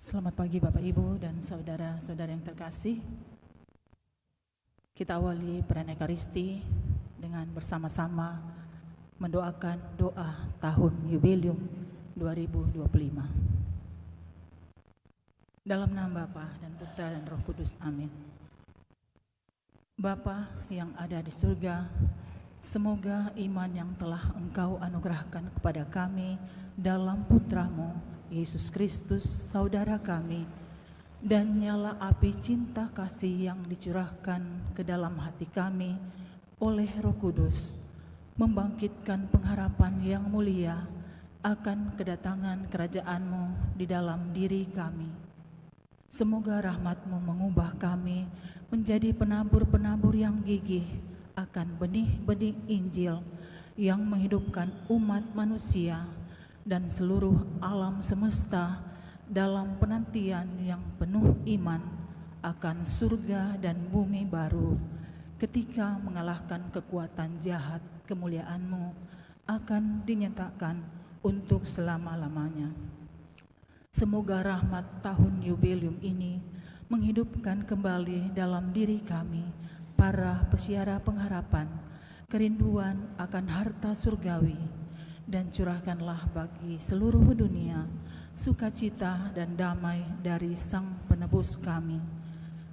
Selamat pagi Bapak Ibu dan saudara-saudara yang terkasih. Kita awali perayaan Ekaristi dengan bersama-sama mendoakan doa tahun Yubileum 2025. Dalam nama Bapa dan Putra dan Roh Kudus, amin. Bapa yang ada di surga, semoga iman yang telah Engkau anugerahkan kepada kami dalam Putramu Yesus Kristus, saudara kami, dan nyala api cinta kasih yang dicurahkan ke dalam hati kami oleh Roh Kudus, membangkitkan pengharapan yang mulia akan kedatangan kerajaan-Mu di dalam diri kami. Semoga rahmat-Mu mengubah kami menjadi penabur-penabur yang gigih akan benih-benih Injil yang menghidupkan umat manusia dan seluruh alam semesta dalam penantian yang penuh iman akan surga dan bumi baru, ketika mengalahkan kekuatan jahat. Kemuliaan-Mu akan dinyatakan untuk selama-lamanya. Semoga rahmat tahun Yubileum ini menghidupkan kembali dalam diri kami, para pesiara pengharapan, kerinduan akan harta surgawi, dan curahkanlah bagi seluruh dunia sukacita dan damai dari Sang Penebus kami.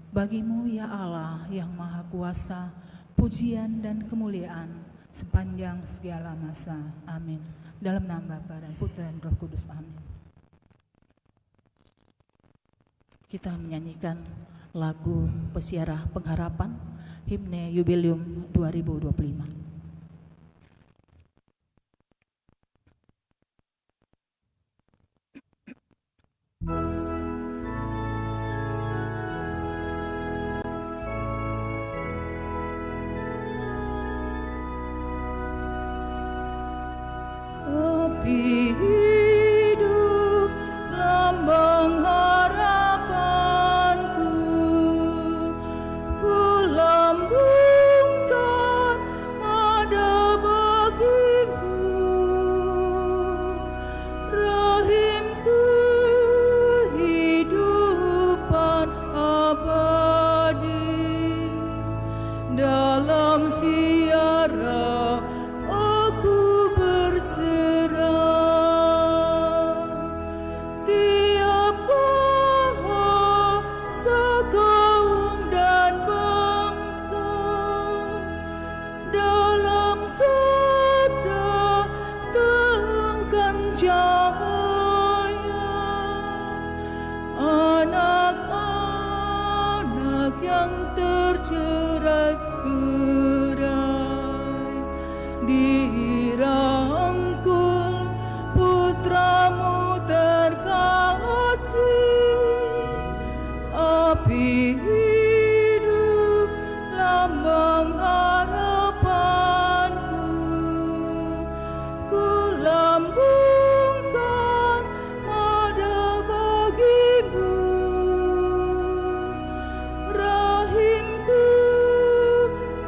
Bagi-Mu ya Allah yang Maha Kuasa, pujian dan kemuliaan sepanjang segala masa. Amin. Dalam nama Bapa dan Putra dan Roh Kudus, amin. Kita menyanyikan lagu Pesiara Pengharapan, himne Yubileum 2025. Api hidup, lambang harapanku, ku lambungkan ada bagi-Mu. Rahimku hidupan abadi, dalam siara aku berserah. Tiap bahasa, kaum dan bangsa, dalam sabda terangkan cahaya. Anak-anak yang tercerai-berai dirangkul Putra-Mu terkasih. Api hidup, lambang harapanku, ku lambungkan ada bagi-Mu. Rahimku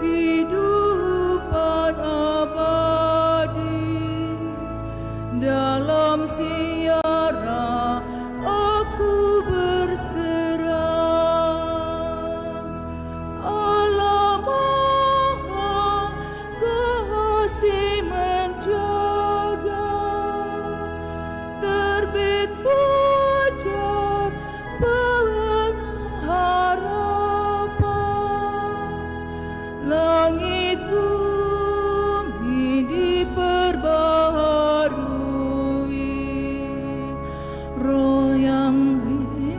hidupan abadi, dalam siara aku berserah. Allah Maha Kasih menjaga, terbit fajar pengharapan, langit bumi diperbaharui, Roh yang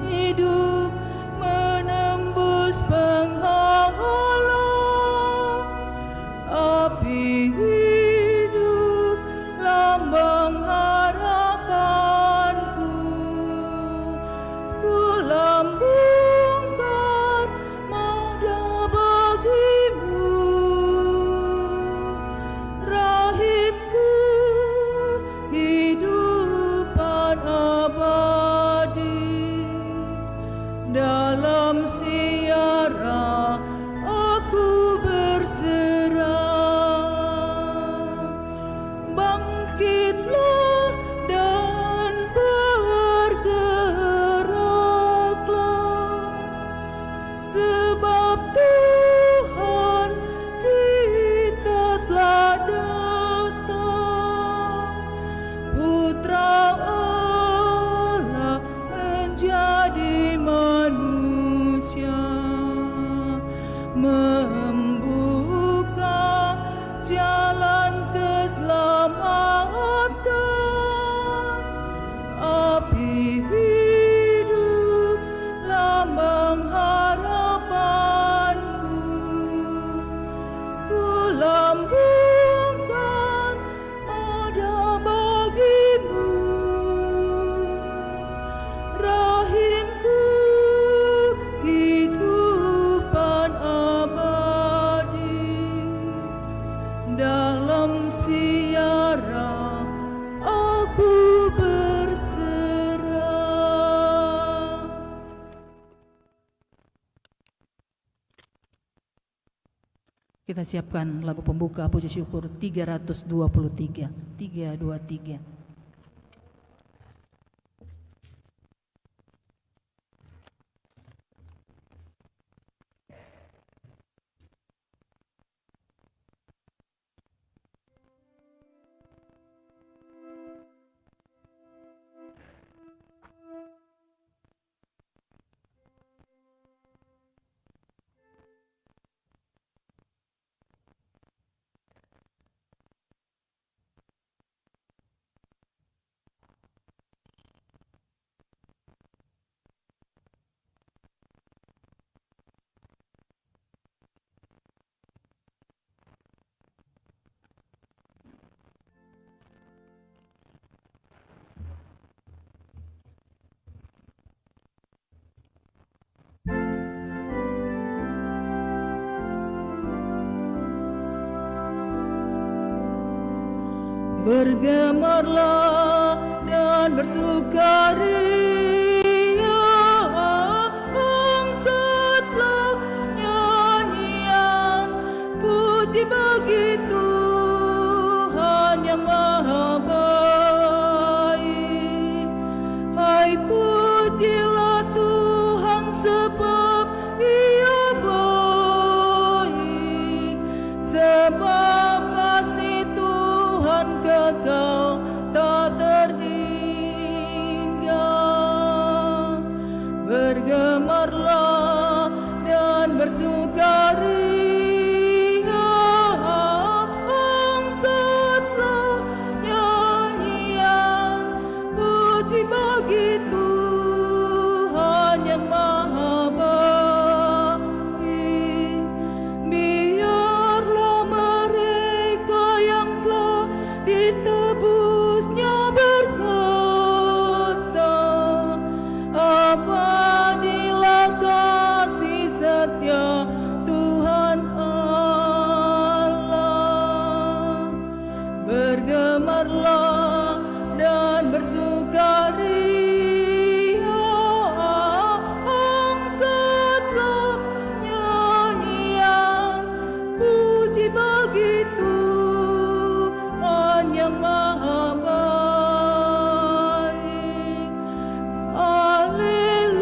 hidup menembus penghalang. Api hidup, lambang harapanku, ku lambungkan ada bagi-Mu. Kita siapkan lagu pembuka puji syukur 323. 323. Bergemarlah dan bersukaria, angkatlah nyanyian puji bagi Tuhan yang Maha Baik. Hai, pujilah Tuhan sebab Ia baik, sebab kasih Tuhan kekal tak terhingga. Bergemarlah dan bersukaria, angkatlah nyanyian puji bagi Tuhan yang Maha Baik. Biarlah mereka yang telah ditebusnya berkata, abadilah kasih setia Tuhan Allah. Bergemarlah dan bersukaria, angkatlah nyanyian puji bagi Tuhan yang Maha Baik. Haleluya.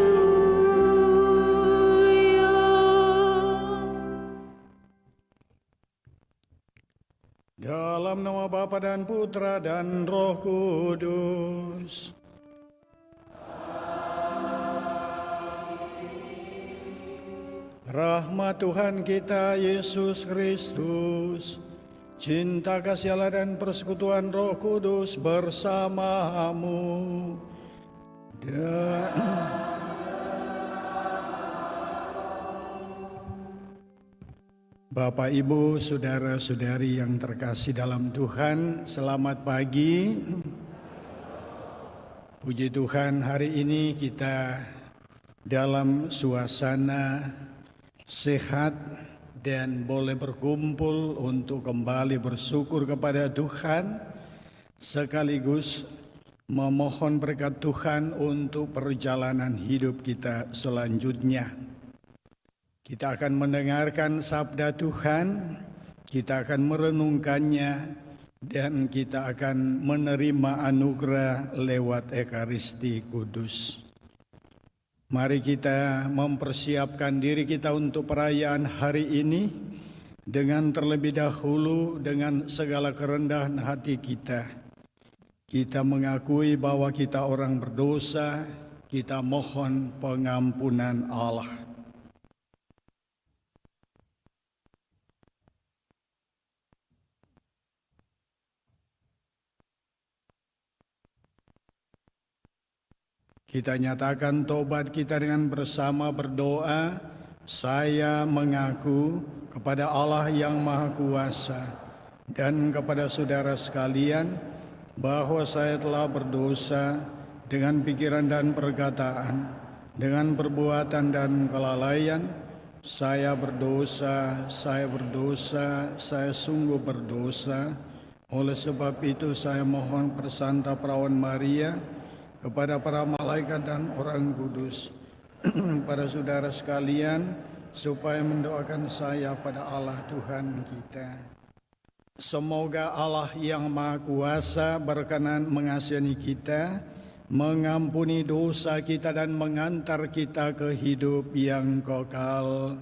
Dalam nama Bapa dan Putra dan Roh Kudus. Rahmat Tuhan kita Yesus Kristus, cinta kasih Allah dan persekutuan Roh Kudus bersamamu. Dan Bapak, Ibu, saudara-saudari yang terkasih dalam Tuhan, selamat pagi. Puji Tuhan, hari ini kita dalam suasana sehat dan boleh berkumpul untuk kembali bersyukur kepada Tuhan, sekaligus memohon berkat Tuhan untuk perjalanan hidup kita selanjutnya. Kita akan mendengarkan sabda Tuhan, kita akan merenungkannya, dan kita akan menerima anugerah lewat Ekaristi Kudus. Mari kita mempersiapkan diri kita untuk perayaan hari ini dengan terlebih dahulu dengan segala kerendahan hati kita. Kita mengakui bahwa kita orang berdosa, kita mohon pengampunan Allah. Kita nyatakan tobat kita dengan bersama berdoa. Saya mengaku kepada Allah yang Maha Kuasa dan kepada saudara sekalian bahwa saya telah berdosa dengan pikiran dan perkataan, dengan perbuatan dan kelalaian. Saya berdosa, saya sungguh berdosa. Oleh sebab itu saya mohon persanta perawan Maria, kepada para malaikat dan orang kudus, para saudara sekalian, supaya mendoakan saya pada Allah Tuhan kita. Semoga Allah yang Maha Kuasa berkenan mengasihani kita, mengampuni dosa kita dan mengantar kita ke hidup yang kekal.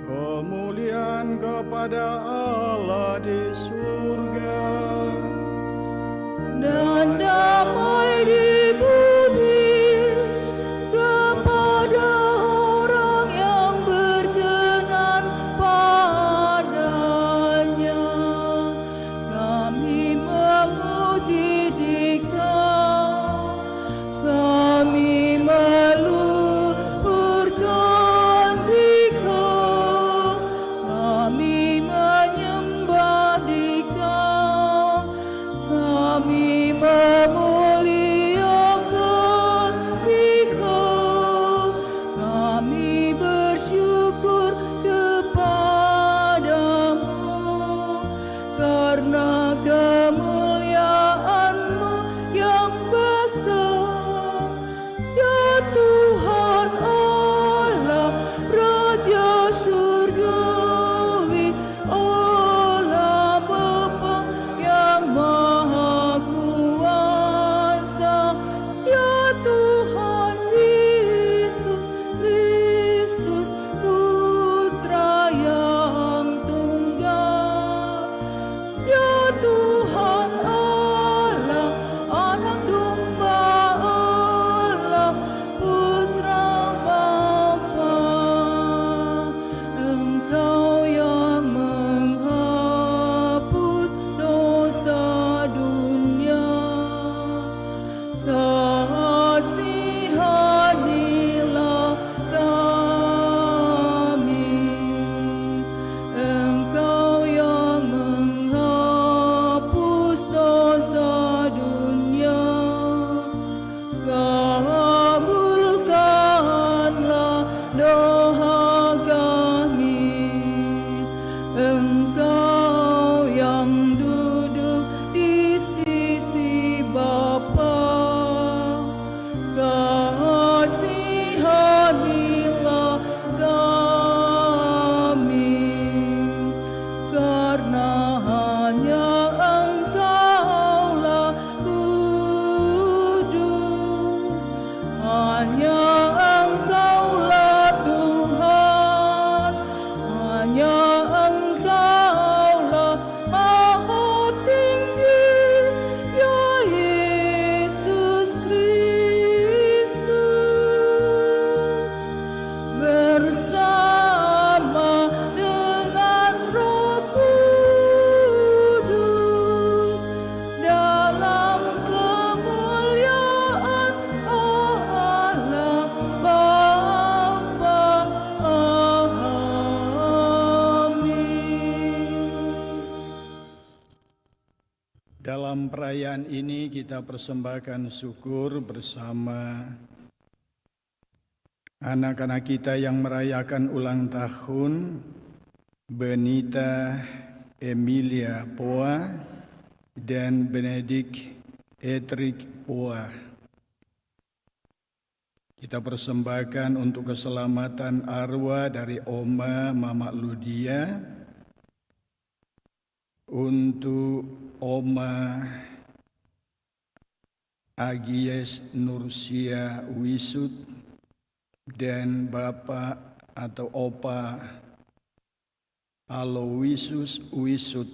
Kemuliaan kepada Allah di surga dan damai di bumi kepada orang yang berkenan padanya. Kami memuji Dikau, kami meluhurkan Dikau, kami menyembah Dikau, kami memuliakan Dikau, kami bersyukur kepadamu karena kemuliaan-Mu yang besar, ya Tuhan Allah, Raja Surgawi, Allah Bapa yang Maha Kuasa, ya Tuhan Yesus Kristus, Putra yang tunggal, ya Tuhan Allah, Anak Domba Allah, Putra Bapa. Engkau yang menghapus dosa dunia, kasihanilah kami. Engkau yang menghapus dosa dunia, kabulkanlah doa kami. Engkau yang duduk di sisi Bapa, kasihanilah kami, karena hanya Engkaulah kudus, hanya Engkaulah Tuhan, hanya Engkaulah Maha Tinggi, ya Yesus Kristus, bersama dengan Roh Kudus, dalam kemuliaan Allah Bapa. Amin. Dalam perayaan ini kita persembahkan syukur bersama anak-anak kita yang merayakan ulang tahun, Benita Emilia Poa dan Benedict Edric Poa. Kita persembahkan untuk keselamatan arwah dari Oma Mama Ludia, untuk Oma Agies Nursia Wisut dan Bapak atau Opa Aloysius Wisut.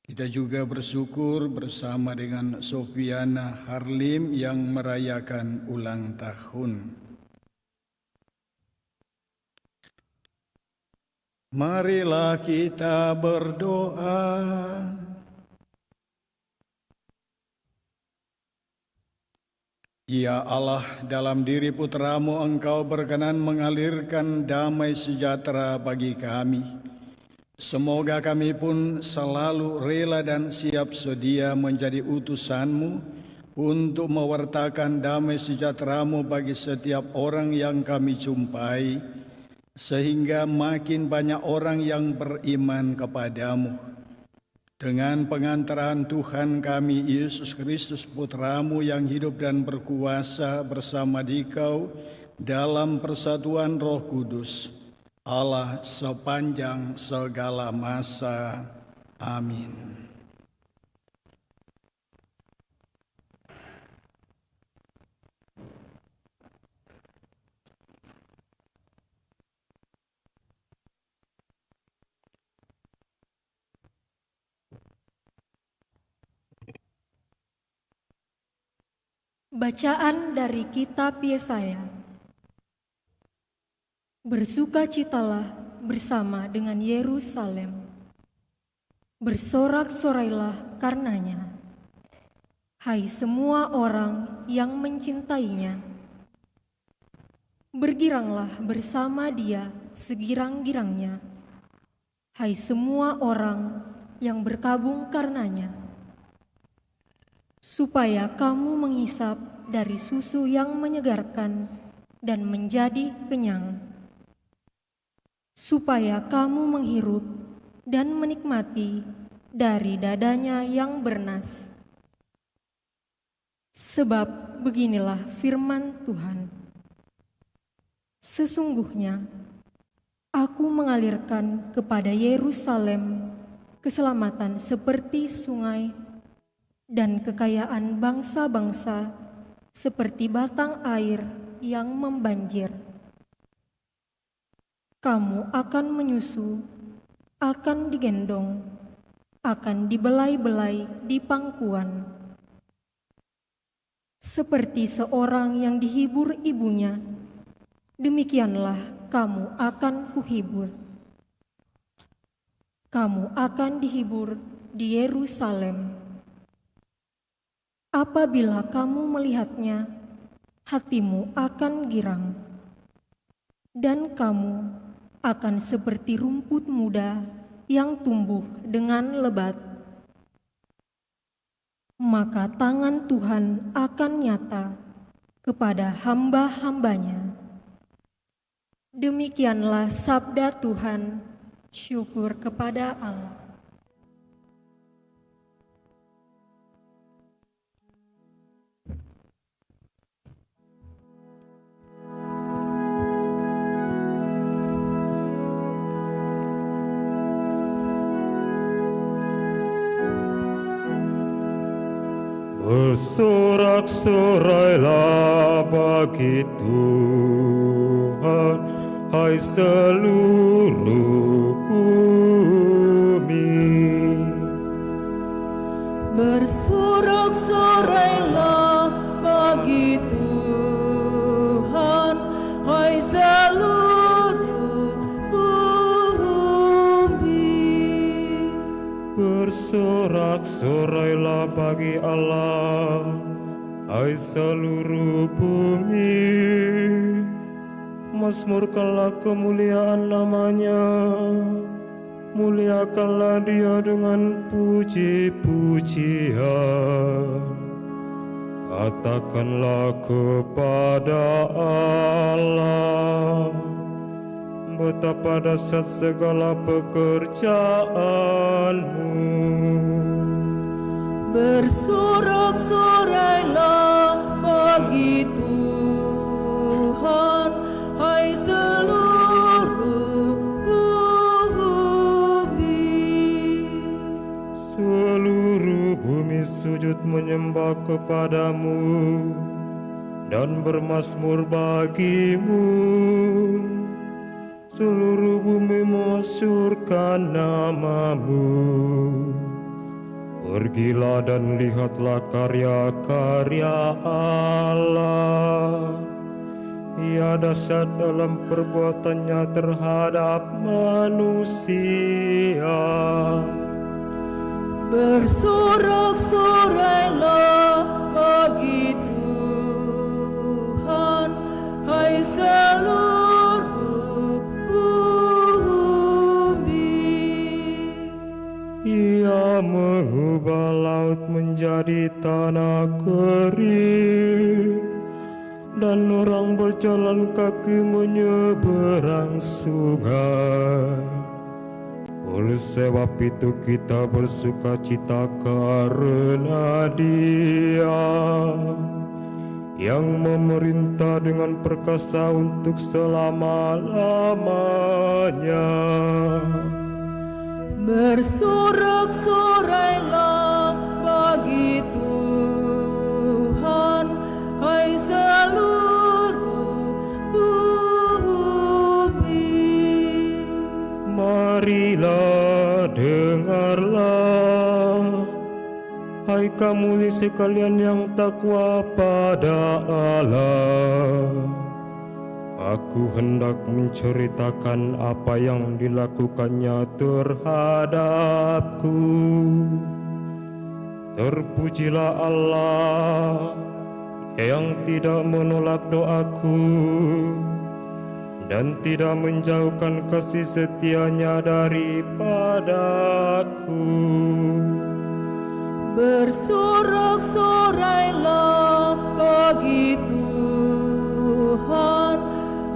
Kita juga bersyukur bersama dengan Sofiana Harlim yang merayakan ulang tahun. Marilah kita berdoa. Ya Allah, dalam diri Putramu Engkau berkenan mengalirkan damai sejahtera bagi kami. Semoga kami pun selalu rela dan siap sedia menjadi utusan-Mu untuk mewartakan damai sejahtera-Mu bagi setiap orang yang kami jumpai, sehingga makin banyak orang yang beriman kepadamu. Dengan pengantaran Tuhan kami Yesus Kristus Putra-Mu yang hidup dan berkuasa bersama Dikau dalam persatuan Roh Kudus, Allah sepanjang segala masa. Amin. Bacaan dari Kitab Yesaya. Bersukacitalah bersama dengan Yerusalem. Bersorak-sorailah karenanya. Hai semua orang yang mencintainya. Bergiranglah bersama dia segirang-girangnya. Hai semua orang yang berkabung karenanya. Supaya kamu menghisap dari susu yang menyegarkan dan menjadi kenyang. Supaya kamu menghirup dan menikmati dari dadanya yang bernas. Sebab beginilah firman Tuhan. Sesungguhnya aku mengalirkan kepada Yerusalem keselamatan seperti sungai dan kekayaan bangsa-bangsa seperti batang air yang membanjir. Kamu akan menyusu, akan digendong, akan dibelai-belai di pangkuan. Seperti seorang yang dihibur ibunya, demikianlah kamu akan kuhibur. Kamu akan dihibur di Yerusalem. Apabila kamu melihatnya, hatimu akan girang, dan kamu akan seperti rumput muda yang tumbuh dengan lebat. Maka tangan Tuhan akan nyata kepada hamba-hambanya. Demikianlah sabda Tuhan. Syukur kepada Allah. Bersorak-sorailah bagi Tuhan, hai seluruh bumi. Bersorak-sorailah bagi Tuhan, hai seluruh bumi. Bersorak-sorailah bagi Allah, hai seluruh bumi. Mazmurkanlah kemuliaan namanya, muliakanlah dia dengan puji-pujian. Katakanlah kepada Allah, betapa dahsyat segala pekerjaanmu. Bersorak-sorailah bagi Tuhan, hai seluruh bumi. Seluruh bumi menyembah kepadamu dan bermazmur bagimu. Seluruh bumi mengasyurkan namamu. Pergilah dan lihatlah karya-karya Allah. Ia dahsyat dalam perbuatannya terhadap manusia. Bersorak-sorailah bagi Tuhan, hai seluruh bumi. Ia mengubah laut menjadi tanah kering, dan orang berjalan kaki menyeberang sungai. Oleh sebab itu kita bersukacita karena Dia yang memerintah dengan perkasa untuk selama-lamanya. Bersorak-sorailah bagi Tuhan, hai seluruh bumi. Marilah dengarlah, hai kamu sekalian yang takwa pada Allah. Aku hendak menceritakan apa yang dilakukannya terhadapku. Terpujilah Allah yang tidak menolak doaku dan tidak menjauhkan kasih setia-Nya daripadaku. Bersorak-sorailah bagi Tuhan,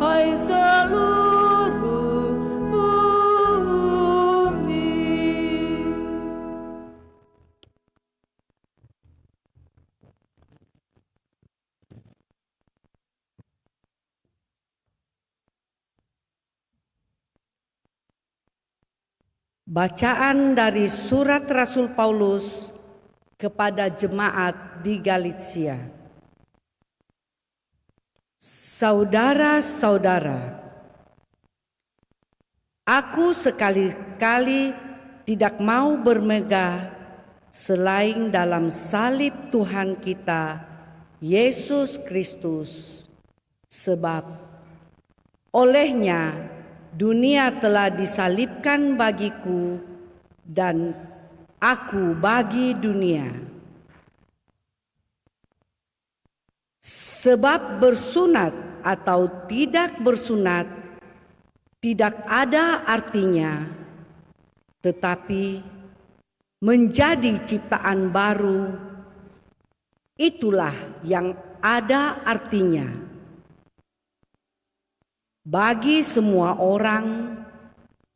hai seluruh bumi. Bacaan dari surat Rasul Paulus kepada jemaat di Galatia. Saudara-saudara, aku sekali-kali tidak mau bermegah selain dalam salib Tuhan kita Yesus Kristus, sebab olehnya dunia telah disalibkan bagiku dan aku bagi dunia. Sebab bersunat atau tidak bersunat tidak ada artinya, tetapi menjadi ciptaan baru itulah yang ada artinya. Bagi semua orang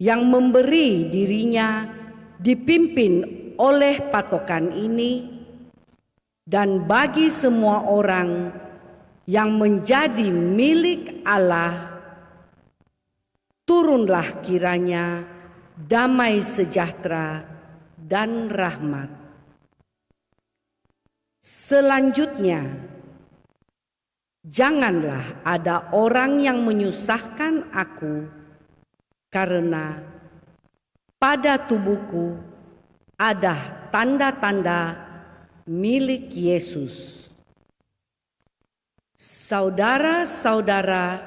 yang memberi dirinya dipimpin oleh patokan ini, dan bagi semua orang yang menjadi milik Allah, turunlah kiranya damai sejahtera dan rahmat. Selanjutnya, janganlah ada orang yang menyusahkan aku, karena pada tubuhku ada tanda-tanda milik Yesus. Saudara-saudara,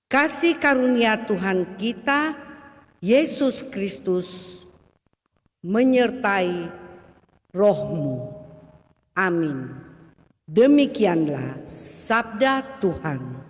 kasih karunia Tuhan kita Yesus Kristus menyertai rohmu. Amin. Demikianlah sabda Tuhan.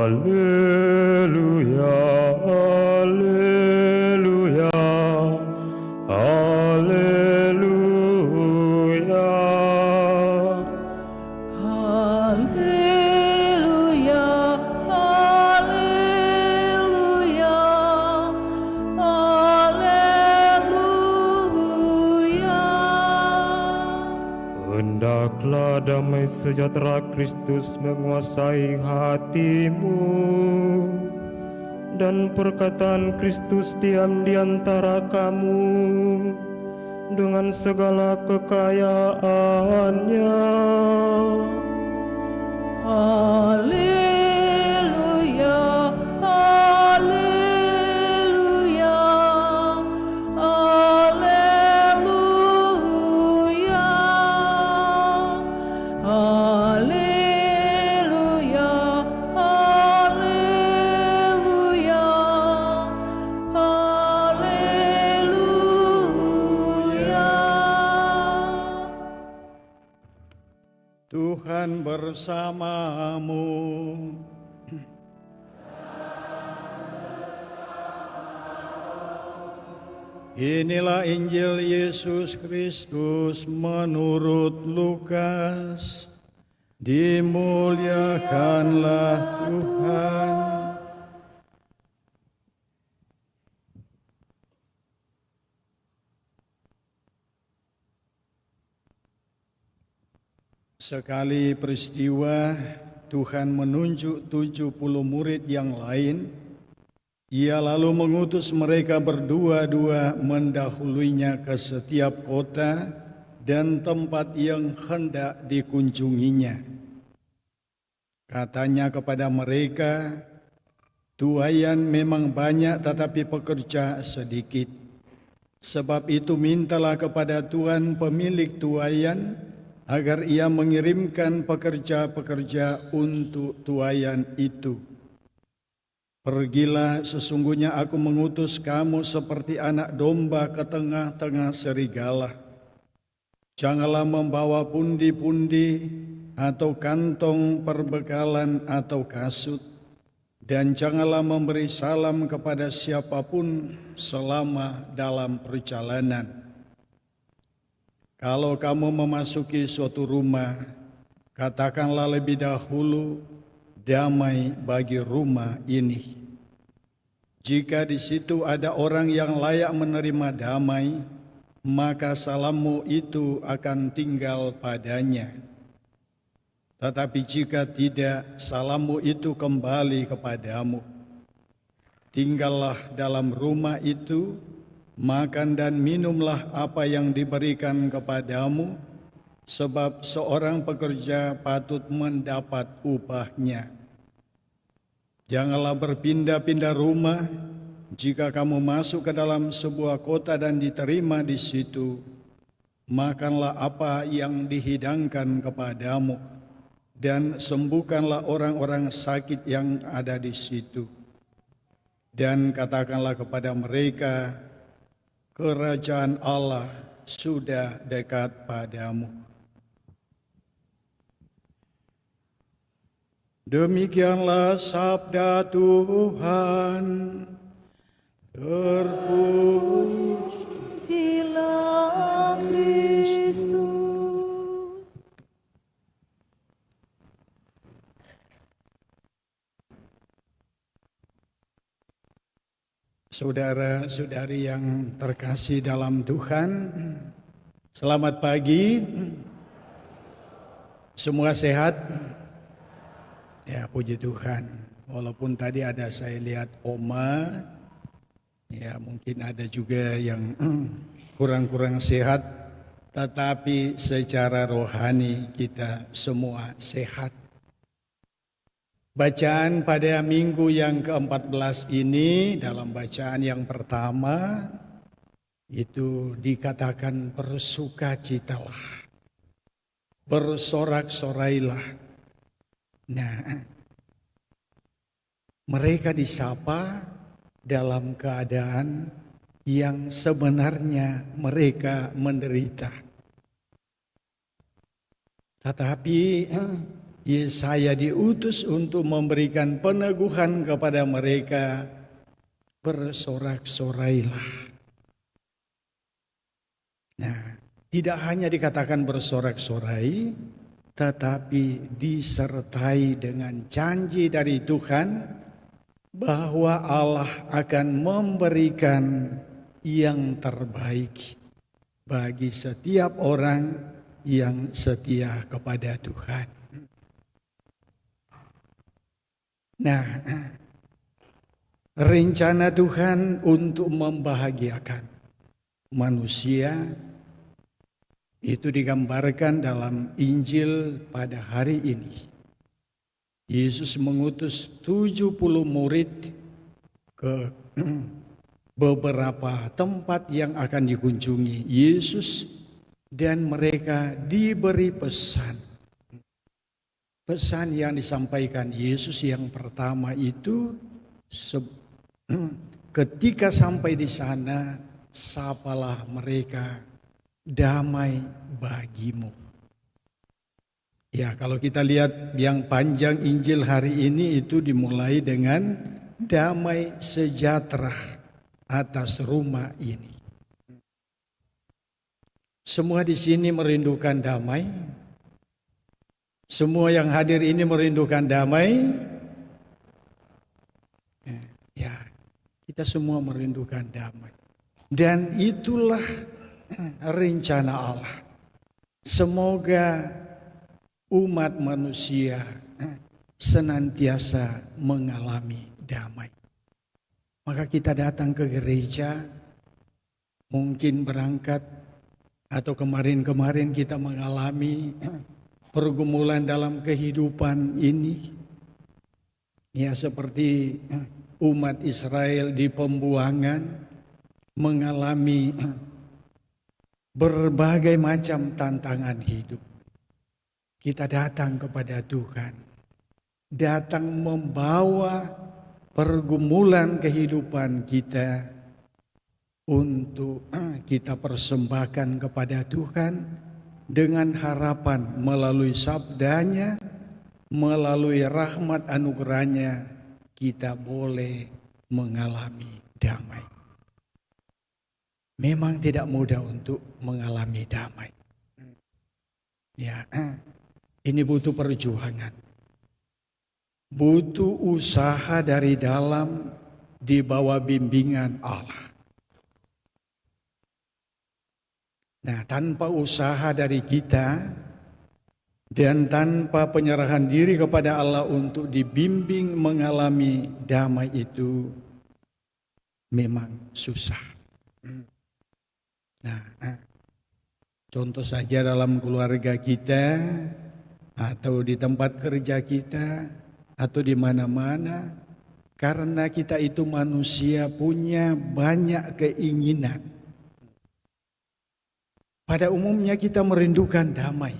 Haleluya, haleluya, haleluya. hendaklah damai sejahtera Kristus menguasai hatimu, dan perkataan Kristus diam di antara kamu dengan segala kekayaannya. Haleluya, haleluya, haleluya, haleluya, haleluya, haleluya. Tuhan bersamamu. Inilah Injil Yesus Kristus menurut Lukas. Dimuliakanlah Tuhan. Sekali peristiwa Tuhan menunjuk 70 murid yang lain. Ia lalu mengutus mereka berdua-dua mendahuluinya ke setiap kota dan tempat yang hendak dikunjunginya. Katanya kepada mereka, "Tuaian memang banyak tetapi pekerja sedikit. Sebab itu mintalah kepada Tuhan pemilik tuaian agar ia mengirimkan pekerja-pekerja untuk tuaian itu. Pergilah, sesungguhnya aku mengutus kamu seperti anak domba ke tengah-tengah serigala. Janganlah membawa pundi-pundi atau kantong perbekalan atau kasut, dan janganlah memberi salam kepada siapapun selama dalam perjalanan. Kalau kamu memasuki suatu rumah, katakanlah lebih dahulu, damai bagi rumah ini. Jika di situ ada orang yang layak menerima damai, maka salammu itu akan tinggal padanya. Tetapi jika tidak, salammu itu kembali kepadamu. Tinggallah dalam rumah itu, makan dan minumlah apa yang diberikan kepadamu, sebab seorang pekerja patut mendapat upahnya. Janganlah berpindah-pindah rumah. Jika kamu masuk ke dalam sebuah kota dan diterima di situ, makanlah apa yang dihidangkan kepadamu, dan sembuhkanlah orang-orang sakit yang ada di situ. Dan katakanlah kepada mereka, kerajaan Allah sudah dekat padamu. Demikianlah sabda Tuhan. Terpujilah Kristus. Saudara-saudari yang terkasih dalam Tuhan, selamat pagi. Semua sehat? Ya, puji Tuhan. Walaupun tadi ada saya lihat Oma, ya mungkin ada juga yang kurang-kurang sehat, tetapi secara rohani kita semua sehat. Bacaan pada minggu yang ke-14 ini, dalam bacaan yang pertama, itu dikatakan bersukacitalah, bersorak-sorailah. Nah, mereka disapa dalam keadaan yang sebenarnya mereka menderita. Tetapi Yesaya diutus untuk memberikan peneguhan kepada mereka, bersorak-sorailah. Nah, tidak hanya dikatakan bersorak-sorai, tetapi disertai dengan janji dari Tuhan bahwa Allah akan memberikan yang terbaik bagi setiap orang yang setia kepada Tuhan. Nah, rencana Tuhan untuk membahagiakan manusia itu digambarkan dalam Injil pada hari ini. Yesus mengutus 70 murid ke beberapa tempat yang akan dikunjungi Yesus, dan mereka diberi pesan. Pesan yang disampaikan Yesus yang pertama itu, ketika sampai di sana, sapalah mereka, damai bagimu. Ya, kalau kita lihat yang panjang Injil hari ini itu dimulai dengan damai sejahtera atas rumah ini. Semua di sini merindukan damai. Semua yang hadir ini merindukan damai. Ya, kita semua merindukan damai. Dan itulah rencana Allah. Semoga umat manusia senantiasa mengalami damai. Maka kita datang ke gereja, mungkin berangkat atau kemarin-kemarin kita mengalami pergumulan dalam kehidupan ini. Ya, seperti umat Israel di pembuangan mengalami berbagai macam tantangan hidup. Kita datang kepada Tuhan, datang membawa pergumulan kehidupan kita untuk kita persembahkan kepada Tuhan dengan harapan melalui sabdanya, melalui rahmat anugerahnya, kita boleh mengalami damai. Memang tidak mudah untuk mengalami damai. Ya, ini butuh perjuangan. Butuh usaha dari dalam, di bawah bimbingan Allah. Nah, tanpa usaha dari kita dan tanpa penyerahan diri kepada Allah untuk dibimbing mengalami damai itu memang susah. Nah, contoh saja dalam keluarga kita atau di tempat kerja kita atau di mana-mana, karena kita itu manusia punya banyak keinginan. Pada umumnya kita merindukan damai,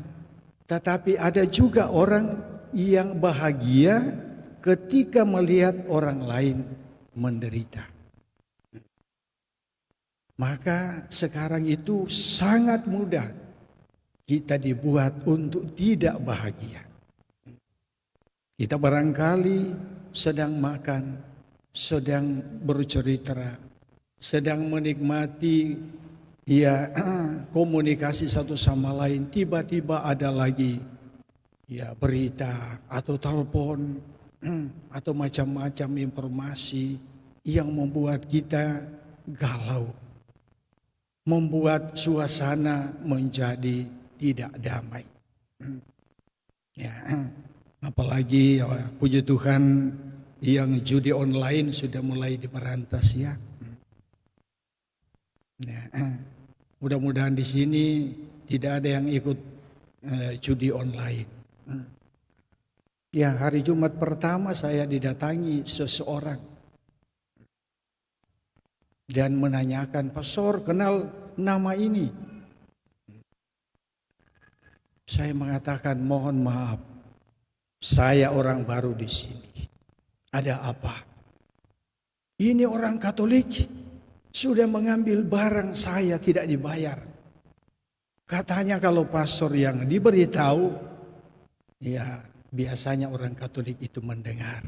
tetapi ada juga orang yang bahagia ketika melihat orang lain menderita. Maka sekarang itu sangat mudah kita dibuat untuk tidak bahagia. Kita barangkali sedang makan, sedang bercerita, sedang menikmati ya komunikasi satu sama lain, tiba-tiba ada lagi ya berita atau telepon atau macam-macam informasi yang membuat kita galau, membuat suasana menjadi tidak damai. Ya, apalagi ya, puji Tuhan yang judi online sudah mulai diberantas ya. Ya, mudah-mudahan di sini tidak ada yang ikut judi online. Ya, hari Jumat pertama saya didatangi seseorang dan menanyakan, "Pastor, kenal nama ini?" Saya mengatakan, "Mohon maaf, saya orang baru di sini. Ada apa?" "Ini orang Katolik sudah mengambil barang saya tidak dibayar. Katanya kalau pastor yang diberitahu, ya biasanya orang Katolik itu mendengar.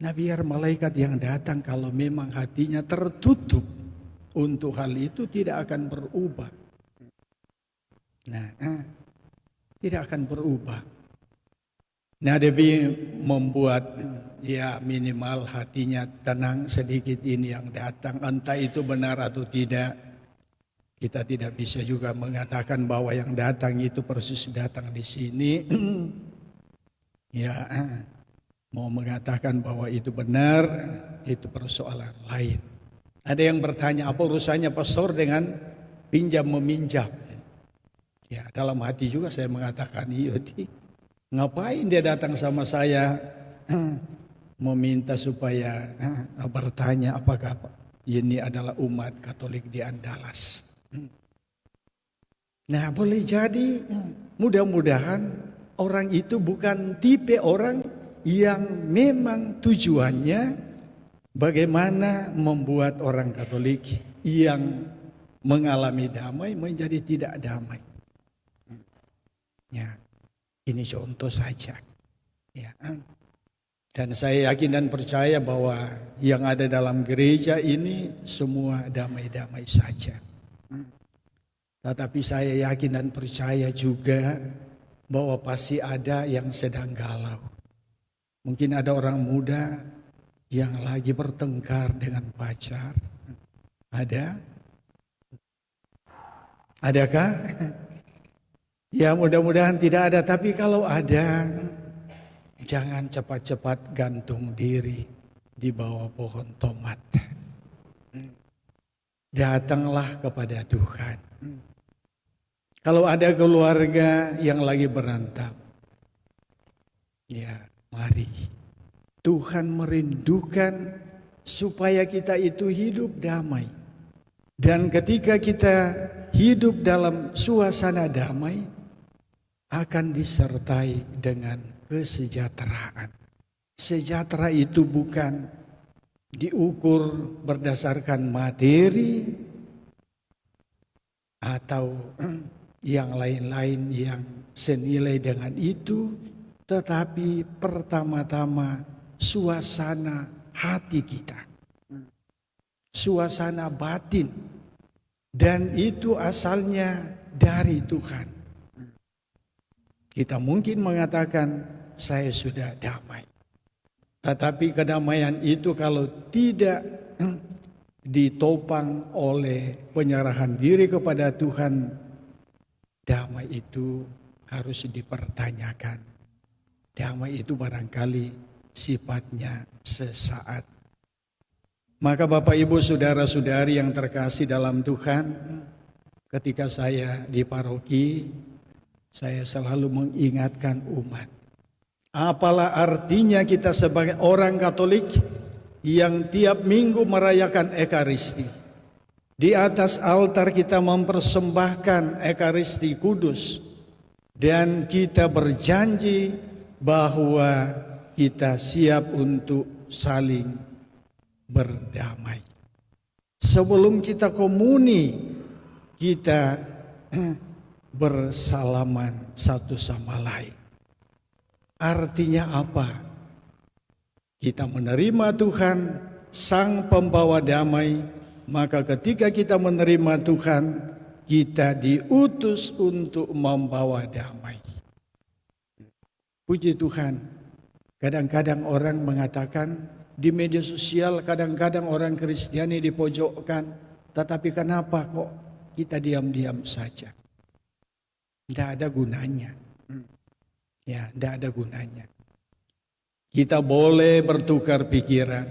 Nah, biar malaikat yang datang kalau memang hatinya tertutup untuk hal itu tidak akan berubah. Nah, tidak akan berubah. Nah, demi membuat ya minimal hatinya tenang sedikit ini yang datang, entah itu benar atau tidak, Kita tidak bisa juga mengatakan bahwa yang datang itu persis datang di sini. Ya, mau mengatakan bahwa itu benar, itu persoalan lain. Ada yang bertanya, apa urusannya pastor dengan pinjam meminjam? Ya, dalam hati juga saya mengatakan, iya, ngapain dia datang sama saya meminta supaya bertanya apakah ini adalah umat Katolik di Andalas. Nah, boleh jadi mudah-mudahan orang itu bukan tipe orang yang memang tujuannya bagaimana membuat orang Katolik yang mengalami damai menjadi tidak damai. Ya, ini contoh saja. Ya. Dan saya yakin dan percaya bahwa yang ada dalam gereja ini semua damai-damai saja. Tetapi saya yakin dan percaya juga bahwa pasti ada yang sedang galau. Mungkin ada orang muda yang lagi bertengkar dengan pacar. Ada? Adakah? Ya, mudah-mudahan tidak ada. Tapi kalau ada, jangan cepat-cepat gantung diri di bawah pohon tomat. Datanglah kepada Tuhan. Kalau ada keluarga yang lagi berantem, ya mari. Tuhan merindukan supaya kita itu hidup damai. Dan ketika kita hidup dalam suasana damai, akan disertai dengan kesejahteraan. Sejahtera itu bukan diukur berdasarkan materi atau yang lain-lain yang senilai dengan itu, tetapi pertama-tama suasana hati kita, suasana batin, dan itu asalnya dari Tuhan. Kita mungkin mengatakan saya sudah damai, tetapi kedamaian itu kalau tidak ditopang oleh penyerahan diri kepada Tuhan, damai itu harus dipertanyakan. Damai itu barangkali sifatnya sesaat. Maka Bapak Ibu saudara-saudari yang terkasih dalam Tuhan, ketika saya di paroki, saya selalu mengingatkan umat. Apalah artinya kita sebagai orang Katolik yang tiap minggu merayakan Ekaristi. Di atas altar kita mempersembahkan Ekaristi Kudus. Dan kita berjanji bahwa kita siap untuk saling berdamai. Sebelum kita komuni, kita bersalaman satu sama lain. Artinya apa? Kita menerima Tuhan, Sang Pembawa Damai, maka ketika kita menerima Tuhan, kita diutus untuk membawa damai. Puji Tuhan, kadang-kadang orang mengatakan di media sosial, kadang-kadang orang Kristiani dipojokkan, tetapi kenapa kok kita diam-diam saja? Tidak ada gunanya. Ya, tidak ada gunanya. Kita boleh bertukar pikiran,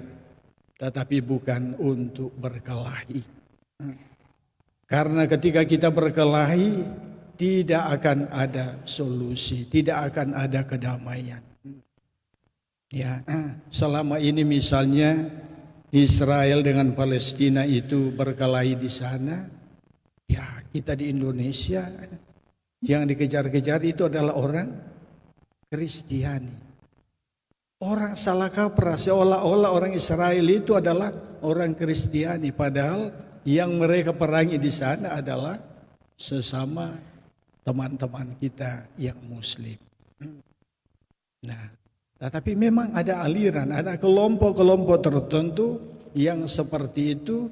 tetapi bukan untuk berkelahi. Karena ketika kita berkelahi, tidak akan ada solusi, tidak akan ada kedamaian. Ya, selama ini misalnya Israel dengan Palestina itu berkelahi di sana, ya kita di Indonesia yang dikejar-kejar itu adalah orang Kristiani. Orang salah kaprah, seolah-olah orang Israel itu adalah orang Kristiani, padahal yang mereka perangi di sana adalah sesama teman-teman kita yang Muslim. Nah, tetapi memang ada aliran, ada kelompok-kelompok tertentu yang seperti itu,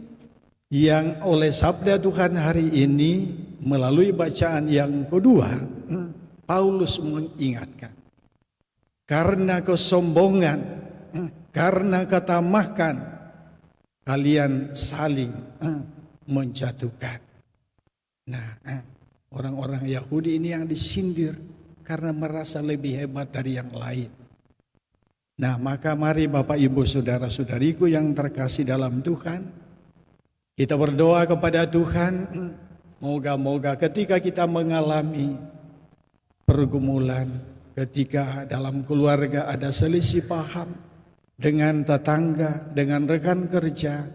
yang oleh sabda Tuhan hari ini melalui bacaan yang kedua, Paulus mengingatkan. Karena kesombongan, karena ketamakan, kalian saling menjatuhkan. Nah, orang-orang Yahudi ini yang disindir karena merasa lebih hebat dari yang lain. Nah, maka mari Bapak Ibu Saudara-saudariku yang terkasih dalam Tuhan, kita berdoa kepada Tuhan, moga-moga ketika kita mengalami pergumulan, ketika dalam keluarga ada selisih paham dengan tetangga, dengan rekan kerja,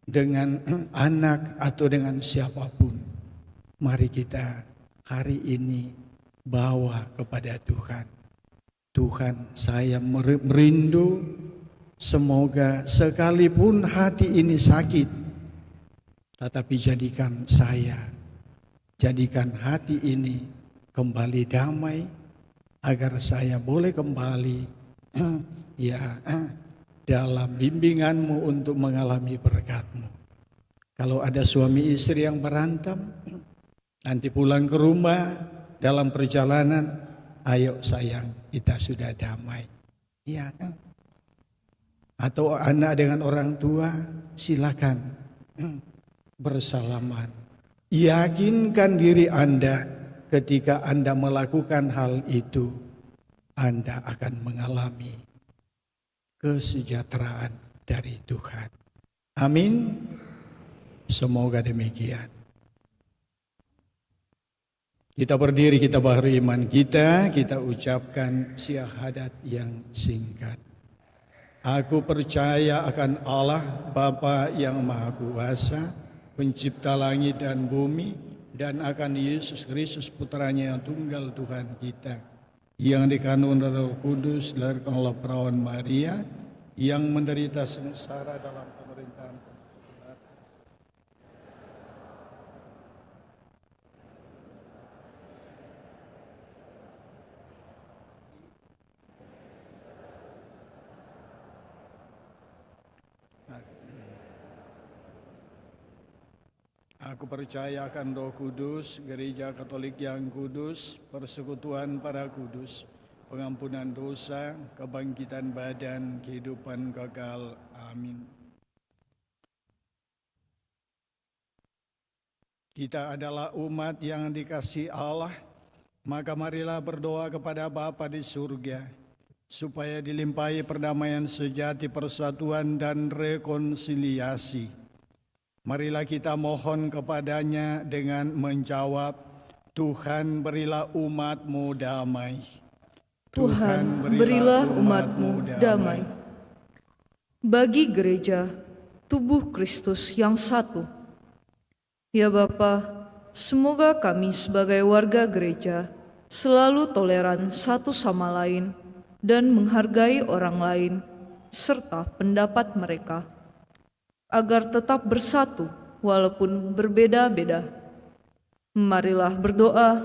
dengan anak atau dengan siapapun, mari kita hari ini bawa kepada Tuhan. Tuhan, saya merindu semoga sekalipun hati ini sakit, tetapi jadikan hati ini kembali damai, agar saya boleh kembali dalam bimbingan-Mu untuk mengalami berkat-Mu. Kalau ada suami istri yang berantem, nanti pulang ke rumah dalam perjalanan, ayo sayang, kita sudah damai. Ya. Atau anak dengan orang tua, silakan bersalaman. Yakinkan diri Anda, ketika Anda melakukan hal itu, Anda akan mengalami kesejahteraan dari Tuhan. Amin. Semoga demikian. Kita berdiri, kita baru iman kita ucapkan syahadat yang singkat. Aku percaya akan Allah Bapa yang Maha Kuasa, pencipta langit dan bumi, dan akan Yesus Kristus putranya yang tunggal Tuhan kita, yang dikandung dari Roh Kudus, dilahirkan oleh perawan Maria, yang menderita sengsara dalam pemerintahan. Aku percaya akan Roh Kudus, Gereja Katolik yang kudus, persekutuan para kudus, pengampunan dosa, kebangkitan badan, kehidupan kekal. Amin. Kita adalah umat yang dikasihi Allah, maka marilah berdoa kepada Bapa di surga, supaya dilimpahi perdamaian sejati, persatuan dan rekonsiliasi. Marilah kita mohon kepadanya dengan menjawab, Tuhan berilah umat-Mu damai. Tuhan berilah umat-Mu damai. Bagi gereja, tubuh Kristus yang satu. Ya Bapa, semoga kami sebagai warga gereja selalu toleran satu sama lain dan menghargai orang lain serta pendapat mereka, agar tetap bersatu walaupun berbeda-beda. Marilah berdoa,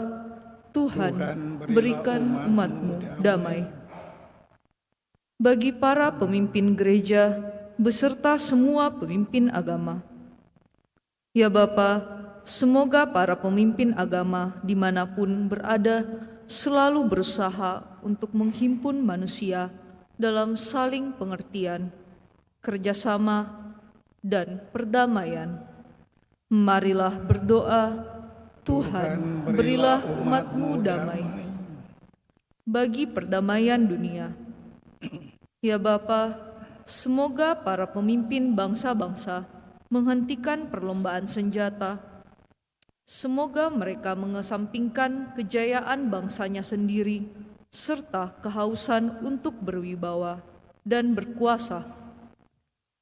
Tuhan berikan umat-Mu damai. Bagi para pemimpin gereja beserta semua pemimpin agama. Ya Bapa, semoga para pemimpin agama dimanapun berada selalu berusaha untuk menghimpun manusia dalam saling pengertian, kerjasama, dan perdamaian. Marilah berdoa, Tuhan berilah umat-Mu damai. Bagi perdamaian dunia. Ya Bapa, semoga para pemimpin bangsa-bangsa menghentikan perlombaan senjata. Semoga mereka mengesampingkan kejayaan bangsanya sendiri serta kehausan untuk berwibawa dan berkuasa.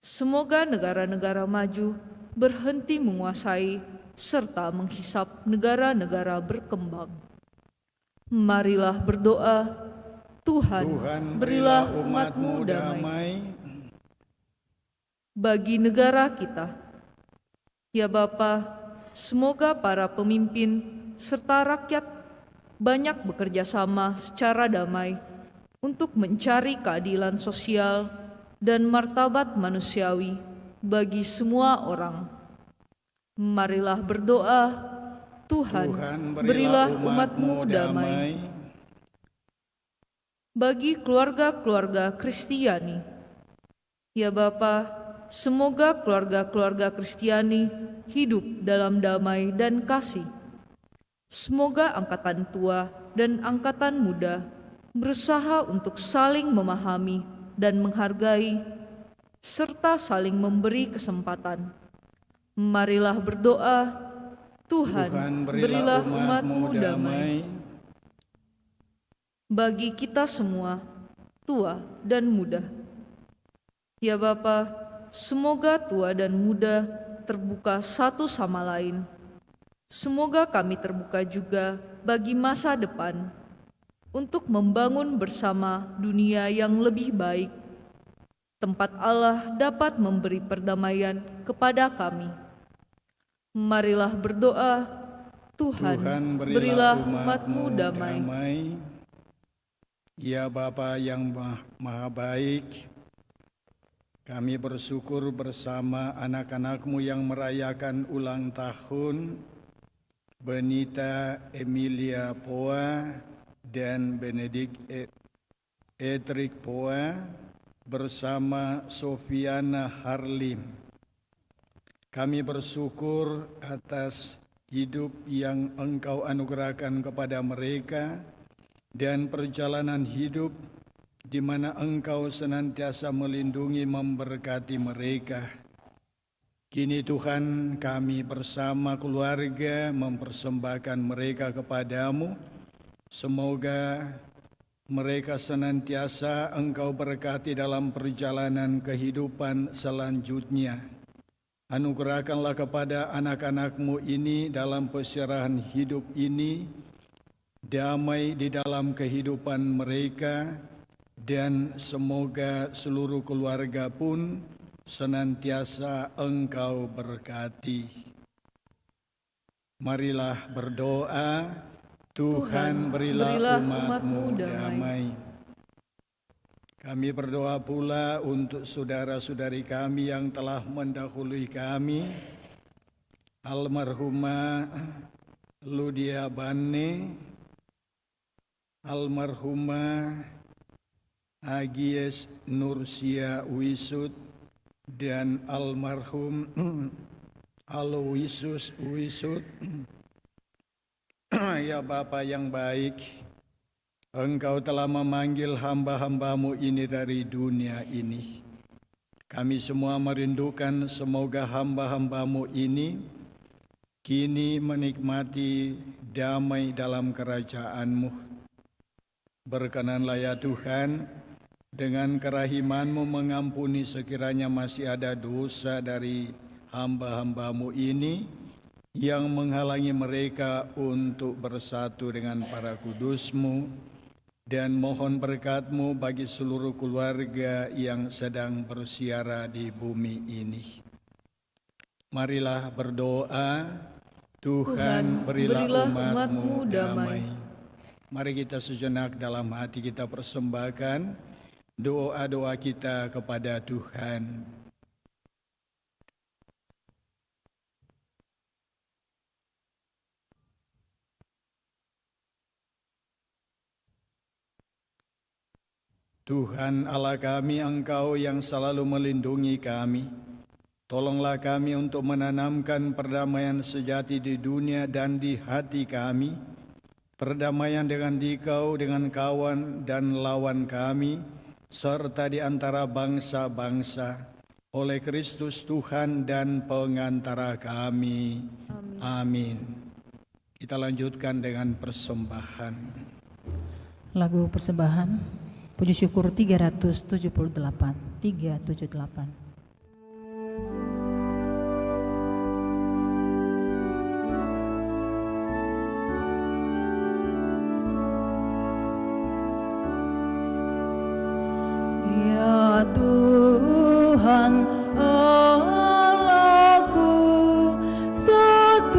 Semoga negara-negara maju berhenti menguasai serta menghisap negara-negara berkembang. Marilah berdoa, Tuhan berilah umat-Mu damai. Bagi negara kita, ya Bapa, semoga para pemimpin serta rakyat banyak bekerja sama secara damai untuk mencari keadilan sosial dan martabat manusiawi bagi semua orang. Marilah berdoa, Tuhan berilah umat-Mu damai. Bagi keluarga-keluarga Kristiani, ya Bapa, semoga keluarga-keluarga Kristiani hidup dalam damai dan kasih. Semoga angkatan tua dan angkatan muda berusaha untuk saling memahami dan menghargai, serta saling memberi kesempatan. Marilah berdoa, Tuhan, berilah umat-Mu damai. Bagi kita semua, tua dan muda. Ya Bapa, semoga tua dan muda terbuka satu sama lain. Semoga kami terbuka juga bagi masa depan untuk membangun bersama dunia yang lebih baik. Tempat Allah dapat memberi perdamaian kepada kami. Marilah berdoa, Tuhan, berilah umat-Mu damai. Ya Bapa yang maha baik, kami bersyukur bersama anak-anak-Mu yang merayakan ulang tahun, Benita Emilia Poa dan Benedict Edric Poa bersama Sofiana Harlim. Kami bersyukur atas hidup yang Engkau anugerahkan kepada mereka dan perjalanan hidup di mana Engkau senantiasa melindungi memberkati mereka. Kini Tuhan, kami bersama keluarga mempersembahkan mereka kepadamu. Semoga mereka senantiasa Engkau berkati dalam perjalanan kehidupan selanjutnya. Anugerahkanlah kepada anak-anak-Mu ini dalam peserahan hidup ini, damai di dalam kehidupan mereka, dan semoga seluruh keluarga pun senantiasa Engkau berkati. Marilah berdoa, Tuhan berilah umat-Mu damai. Kami berdoa pula untuk saudara-saudari kami yang telah mendahului kami, almarhumah Ludia Bane, almarhumah Agies Nursia Wisud, dan almarhum Aloysius Wisud. Ya Bapa yang baik, Engkau telah memanggil hamba-hamba-Mu ini dari dunia ini. Kami semua merindukan semoga hamba-hamba-Mu ini kini menikmati damai dalam kerajaan-Mu. Berkenanlah ya Tuhan, dengan kerahiman-Mu mengampuni sekiranya masih ada dosa dari hamba-hamba-Mu ini yang menghalangi mereka untuk bersatu dengan para kudus-Mu, dan mohon berkat-Mu bagi seluruh keluarga yang sedang bersiara di bumi ini. Marilah berdoa, Tuhan berilah umat-Mu damai. Mari kita sejenak dalam hati kita persembahkan doa-doa kita kepada Tuhan. Tuhan Allah kami, Engkau yang selalu melindungi kami. Tolonglah kami untuk menanamkan perdamaian sejati di dunia dan di hati kami. Perdamaian dengan Dikau, dengan kawan dan lawan kami, serta di antara bangsa-bangsa, oleh Kristus Tuhan dan pengantara kami. Amin. Kita lanjutkan dengan persembahan. Lagu persembahan puji syukur 378. Ya Tuhan Allahku, satukan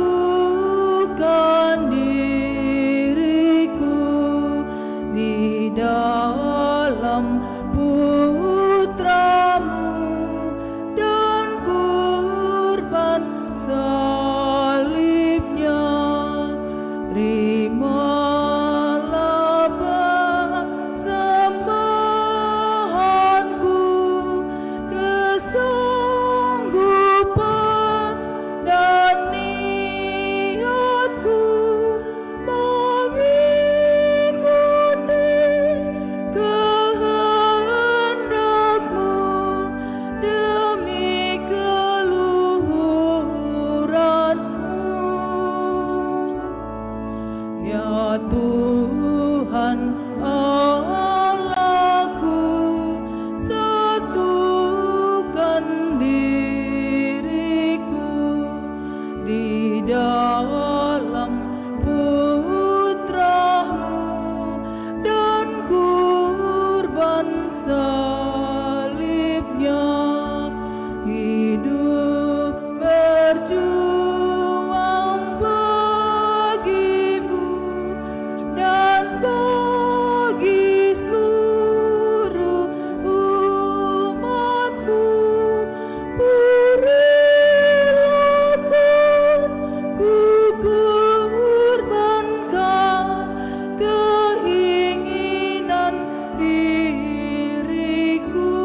diriku di dalam Putra-Mu dan kurban salibnya. Terimalah persembahanku, kesaksian Tuhan Allahku, satukan diriku di dalam Putra-Mu dan kurban salibnya, hidup berjuang bagimu dan bagi seluruh umat-Mu. Ku relakan, ku korbankan keinginan diriku.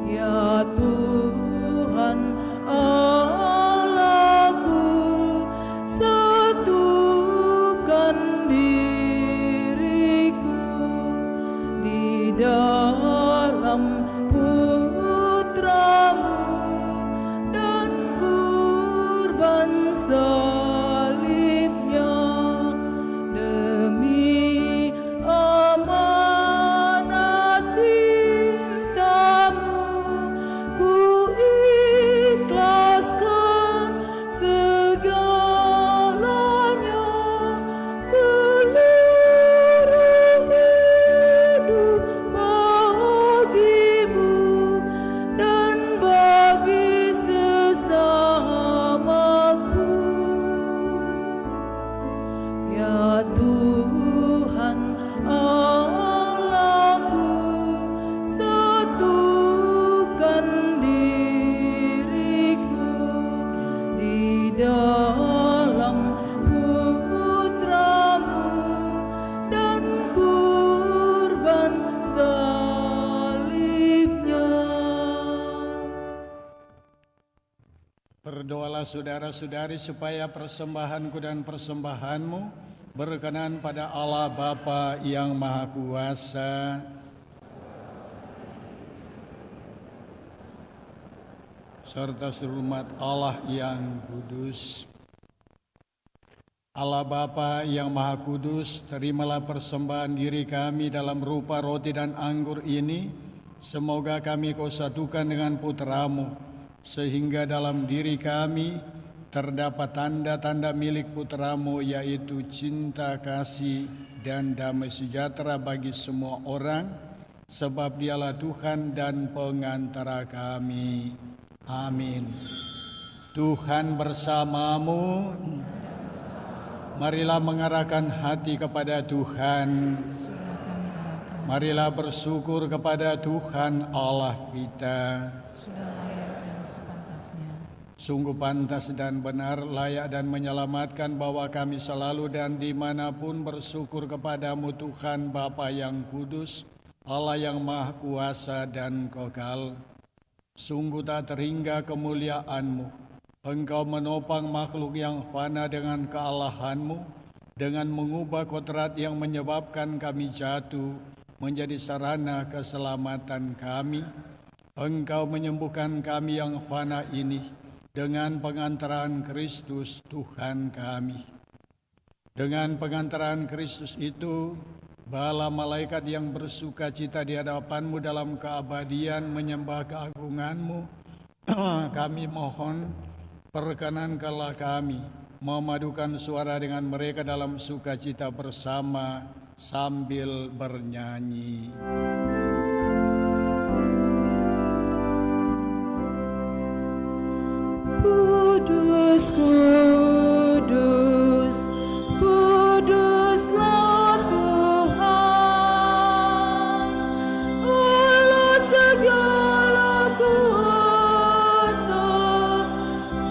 Ya Tuhan Allahku, satukan diriku di dalam Putra-Mu dan kurban salibnya, demi amanat cinta-Mu ku ikhlaskan segalanya, seluruh hidup bagimu dan bagi sesamaku. Ya Tuhan Allahku, satukan diriku di dalam Putra-Mu dan kurban salibnya. Berdoalah saudara-saudari supaya persembahanku dan persembahanmu berkenan pada Allah Bapa yang Maha Kuasa. Serta seluruh umat Allah yang kudus. Allah Bapa yang Maha Kudus, terimalah persembahan diri kami dalam rupa roti dan anggur ini. Semoga kami Kau satukan dengan Putra-Mu, sehingga dalam diri kami terdapat tanda-tanda milik Putra-Mu, yaitu cinta, kasih, dan damai sejahtera bagi semua orang, sebab Dialah Tuhan dan pengantara kami. Amin. Tuhan bersamamu. Marilah mengarahkan hati kepada Tuhan. Marilah bersyukur kepada Tuhan Allah kita. Sudah layak dan sepantasnya. Sungguh pantas dan benar, layak dan menyelamatkan bahwa kami selalu dan dimanapun bersyukur kepadamu Tuhan Bapa yang kudus, Allah yang Maha Kuasa dan Kekal. Sungguh tak terhingga kemuliaan-Mu. Engkau menopang makhluk yang fana dengan kealahan-Mu, dengan mengubah kodrat yang menyebabkan kami jatuh menjadi sarana keselamatan kami. Engkau menyembuhkan kami yang fana ini dengan pengantaran Kristus Tuhan kami. Dengan pengantaran Kristus itu, bala malaikat yang bersuka cita di hadapan-Mu dalam keabadian menyembah keagungan-Mu. Kami mohon, perkenankanlah kami memadukan suara dengan mereka dalam sukacita bersama sambil bernyanyi. Kudus, kudus, kuduslah Tuhan, Allah segala kuasa,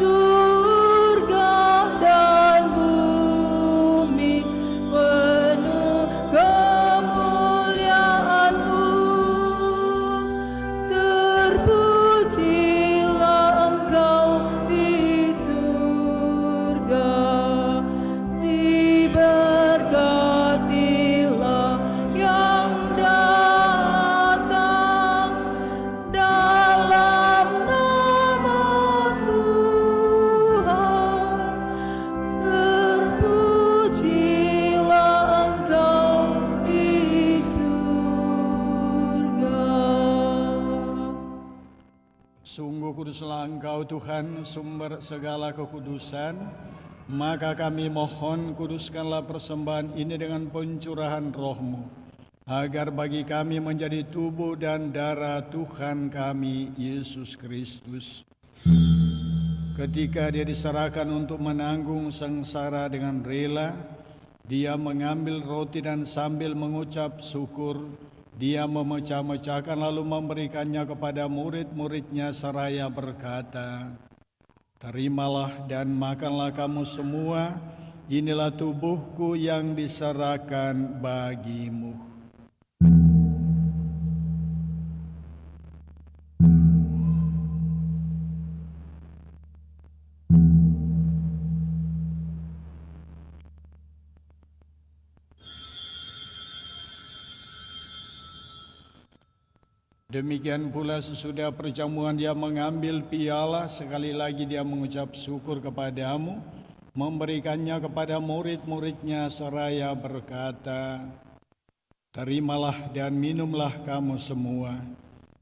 surga dan bumi penuh kemuliaan-Mu. Terpujilah Engkau di surga. Karena Engkau Tuhan sumber segala kekudusan, maka kami mohon kuduskanlah persembahan ini dengan pencurahan roh-Mu, agar bagi kami menjadi tubuh dan darah Tuhan kami Yesus Kristus. Ketika Dia diserahkan untuk menanggung sengsara dengan rela, Dia mengambil roti dan sambil mengucap syukur, Dia memecah-mecahkan lalu memberikannya kepada murid-muridnya seraya berkata, "Terimalah dan makanlah kamu semua, inilah tubuhku yang diserahkan bagimu." Demikian pula sesudah perjamuan Dia mengambil piala, sekali lagi Dia mengucap syukur kepadamu, memberikannya kepada murid-muridnya seraya berkata, "Terimalah dan minumlah kamu semua.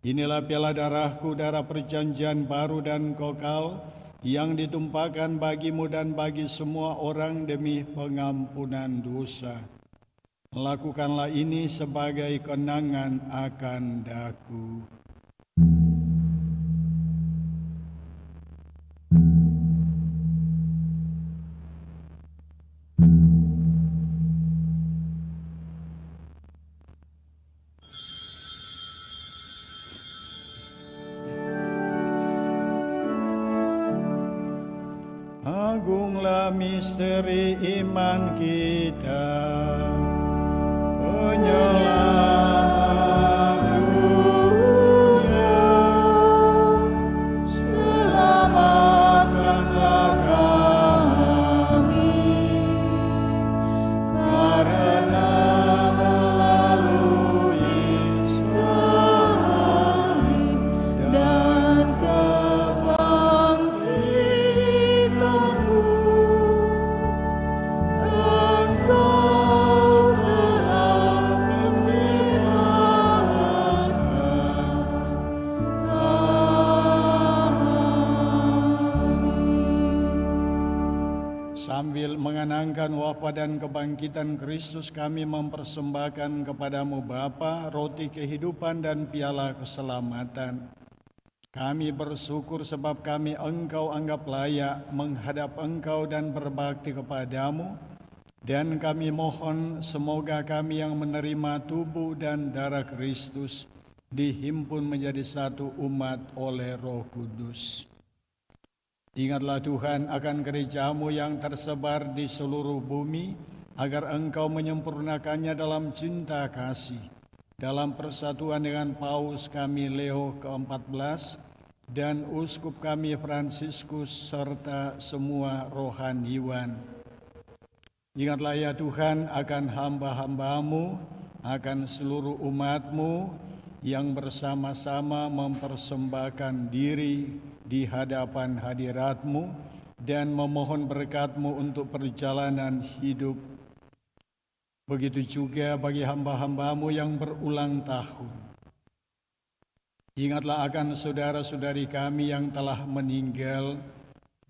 Inilah piala darahku, darah perjanjian baru dan kekal, yang ditumpahkan bagimu dan bagi semua orang demi pengampunan dosa. Lakukanlah ini sebagai kenangan akan daku." Agunglah misteri iman kita, penyelamat dunia, selamatkanlah kami, karena melalui salib dan kebangkitanmu, Engkau telah Sambil mengenangkan wafat dan kebangkitan Kristus, kami mempersembahkan kepadamu Bapa roti kehidupan dan piala keselamatan. Kami bersyukur sebab kami Engkau anggap layak menghadap Engkau dan berbakti kepadamu, dan kami mohon semoga kami yang menerima tubuh dan darah Kristus dihimpun menjadi satu umat oleh Roh Kudus. Ingatlah Tuhan akan gereja-Mu yang tersebar di seluruh bumi, agar Engkau menyempurnakannya dalam cinta kasih, dalam persatuan dengan Paus kami Leo ke-14 dan Uskup kami Fransiskus serta semua rohaniwan. Ingatlah ya Tuhan akan hamba-hamba-Mu, akan seluruh umat-Mu yang bersama-sama mempersembahkan diri di hadapan hadirat-Mu dan memohon berkat-Mu untuk perjalanan hidup. Begitu juga bagi hamba-hamba-Mu yang berulang tahun. Ingatlah akan saudara-saudari kami yang telah meninggal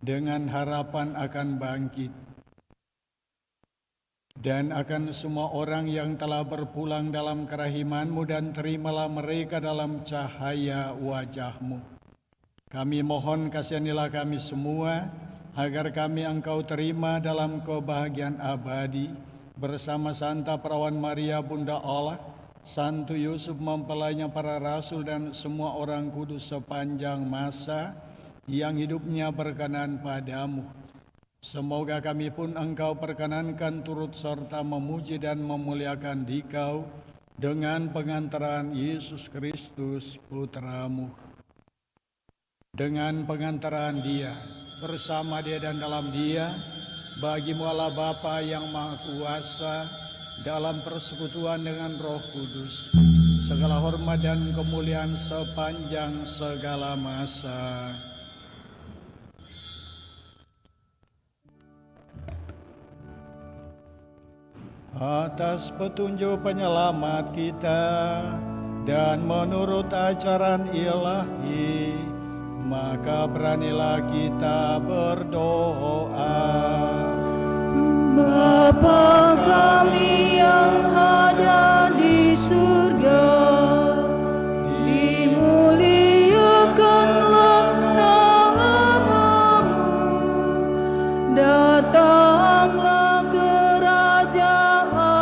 dengan harapan akan bangkit, dan akan semua orang yang telah berpulang dalam kerahiman-Mu, dan terimalah mereka dalam cahaya wajah-Mu. Kami mohon kasihanilah kami semua, agar kami Engkau terima dalam kebahagiaan abadi, bersama Santa Perawan Maria Bunda Allah, Santo Yusuf mempelainya para rasul, dan semua orang kudus sepanjang masa yang hidupnya berkenan padamu. Semoga kami pun Engkau perkenankan turut serta memuji dan memuliakan Dikau dengan pengantaran Yesus Kristus Putra-Mu. Dengan pengantaran Dia, bersama Dia dan dalam Dia, bagi-Mu Allah Bapa yang Maha Kuasa, dalam persekutuan dengan Roh Kudus, segala hormat dan kemuliaan sepanjang segala masa. Atas petunjuk penyelamat kita dan menurut ajaran ilahi, Maka beranilah kita berdoa. Bapa kami yang ada di surga, dimuliakanlah namamu, datanglah kerajaanmu,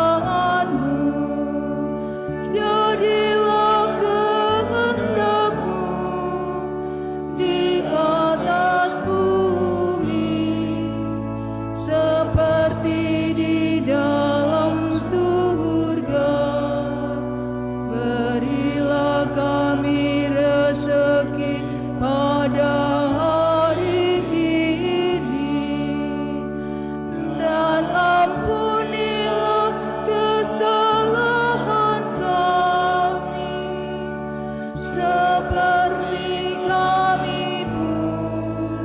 jadilah kehendakmu di atas bumi seperti di dalam surga. Berilah kami rezeki pada hari ini, dan ampunilah kesalahan kami seperti kami pun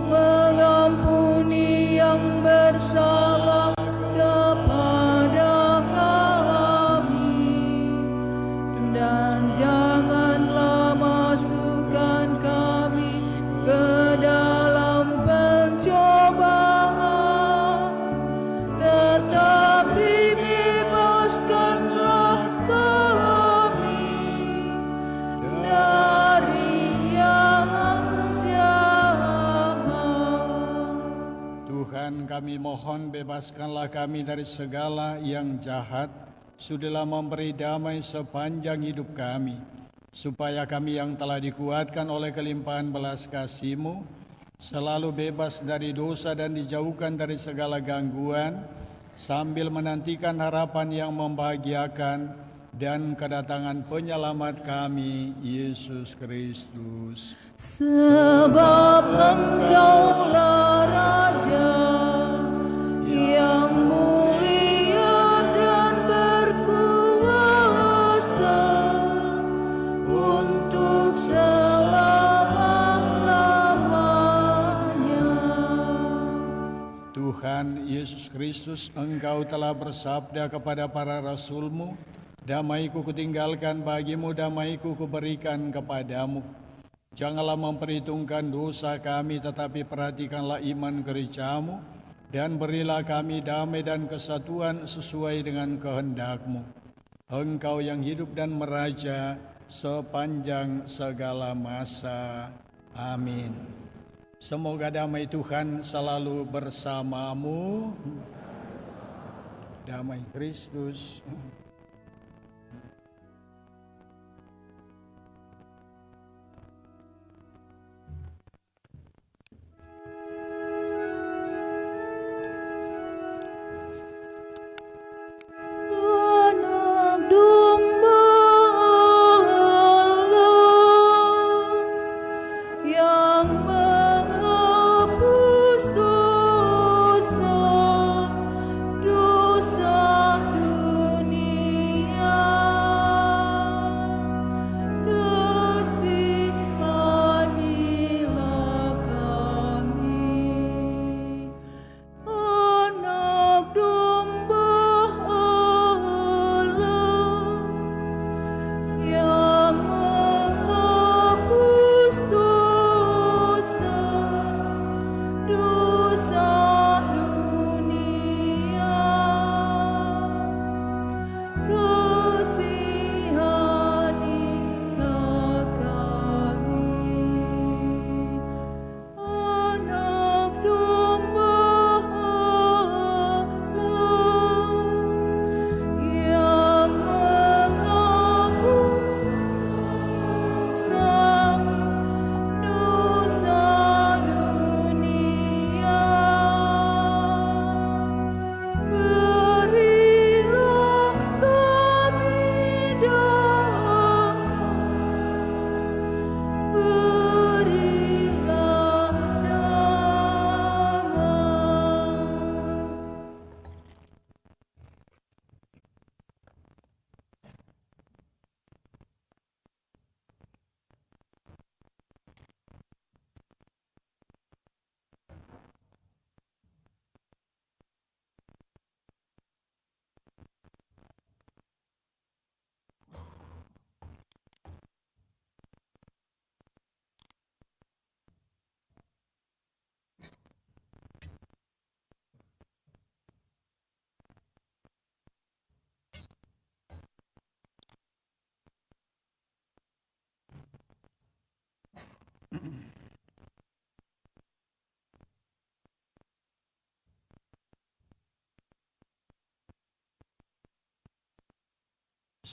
mengampuni yang bersalah kepada kami, dan janganlah masukkan kami ke dalam pencobaan, tetapi bebaskanlah kami dari yang jahat. Tuhan, kami mohon bebaskanlah kami dari segala yang jahat. Sudahlah memberi damai sepanjang hidup kami, supaya kami yang telah dikuatkan oleh kelimpahan belas kasih-Mu selalu bebas dari dosa dan dijauhkan dari segala gangguan, sambil menantikan harapan yang membahagiakan dan kedatangan penyelamat kami, Yesus Kristus. Sebab Engkaulah Raja yang mulia dan berkuasa untuk selama-lamanya. Tuhan Yesus Kristus, Engkau telah bersabda kepada para rasul-Mu, damai-Ku kutinggalkan bagimu, damai-Ku kuberikan kepadamu. Janganlah memperhitungkan dosa kami, tetapi perhatikanlah iman gereja-Mu, dan berilah kami damai dan kesatuan sesuai dengan kehendak-Mu. Engkau yang hidup dan meraja sepanjang segala masa. Amin. Semoga damai Tuhan selalu bersamamu. Damai Kristus. Anak domba Allah yang menghapus dosa dunia.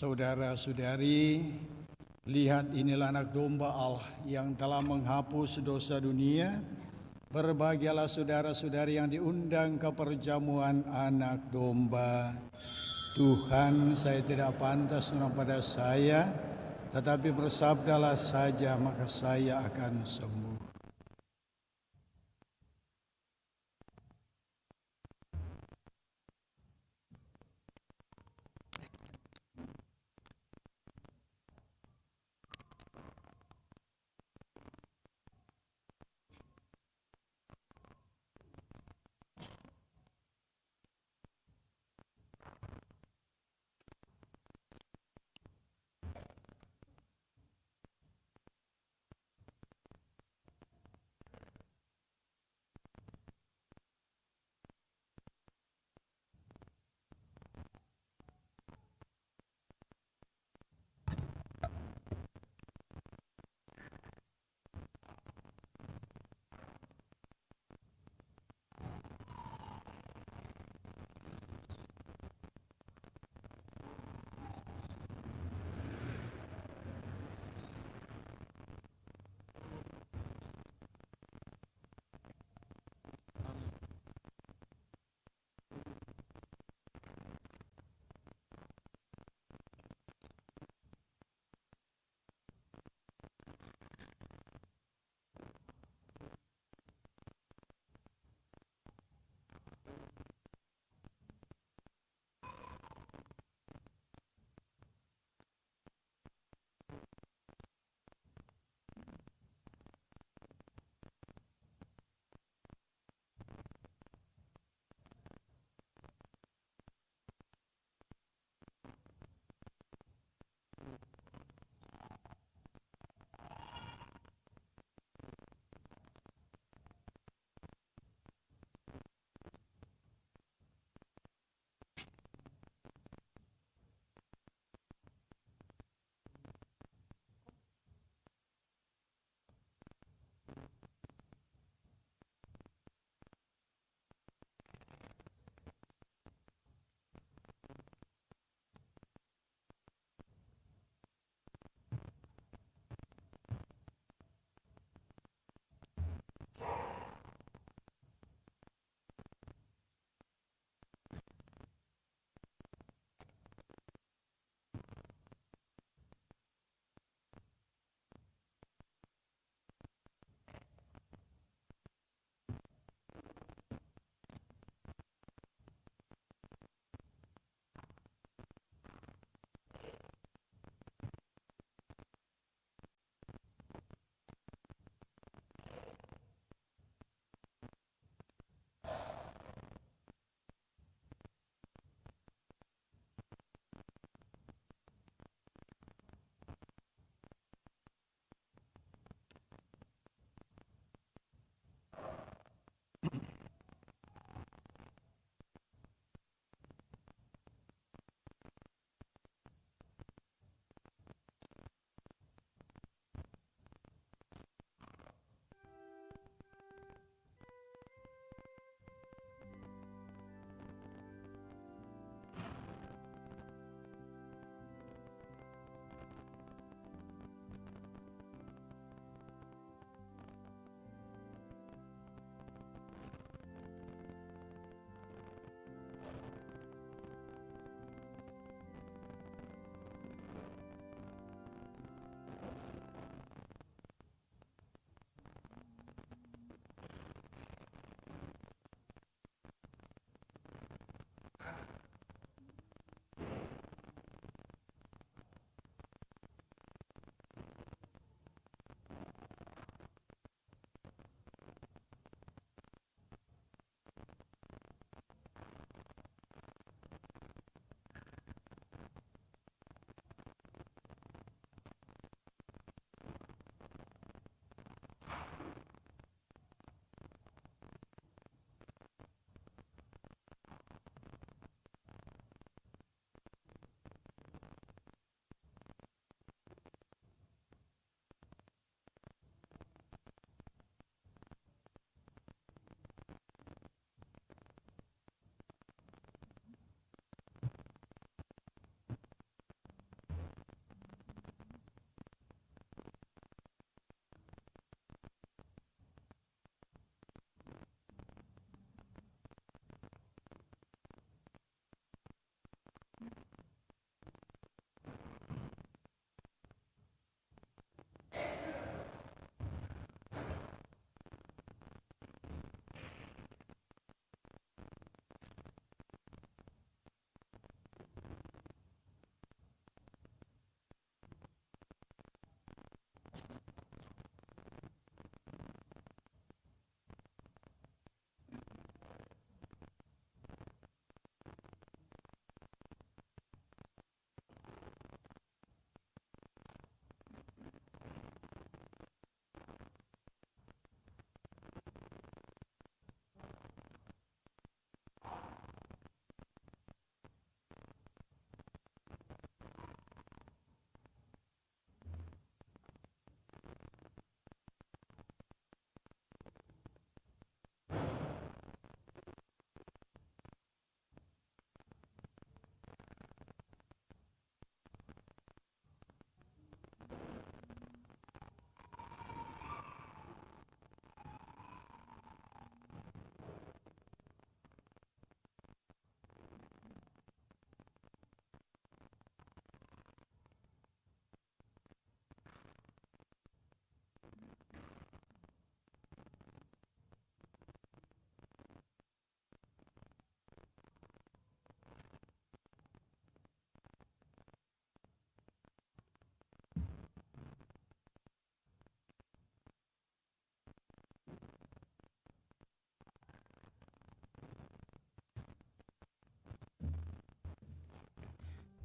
Saudara-saudari, lihat inilah anak domba Allah yang telah menghapus dosa dunia. Berbahagialah saudara-saudari yang diundang ke perjamuan anak domba. Tuhan, saya tidak pantas pada saya, tetapi bersabdalah saja maka saya akan sembuh.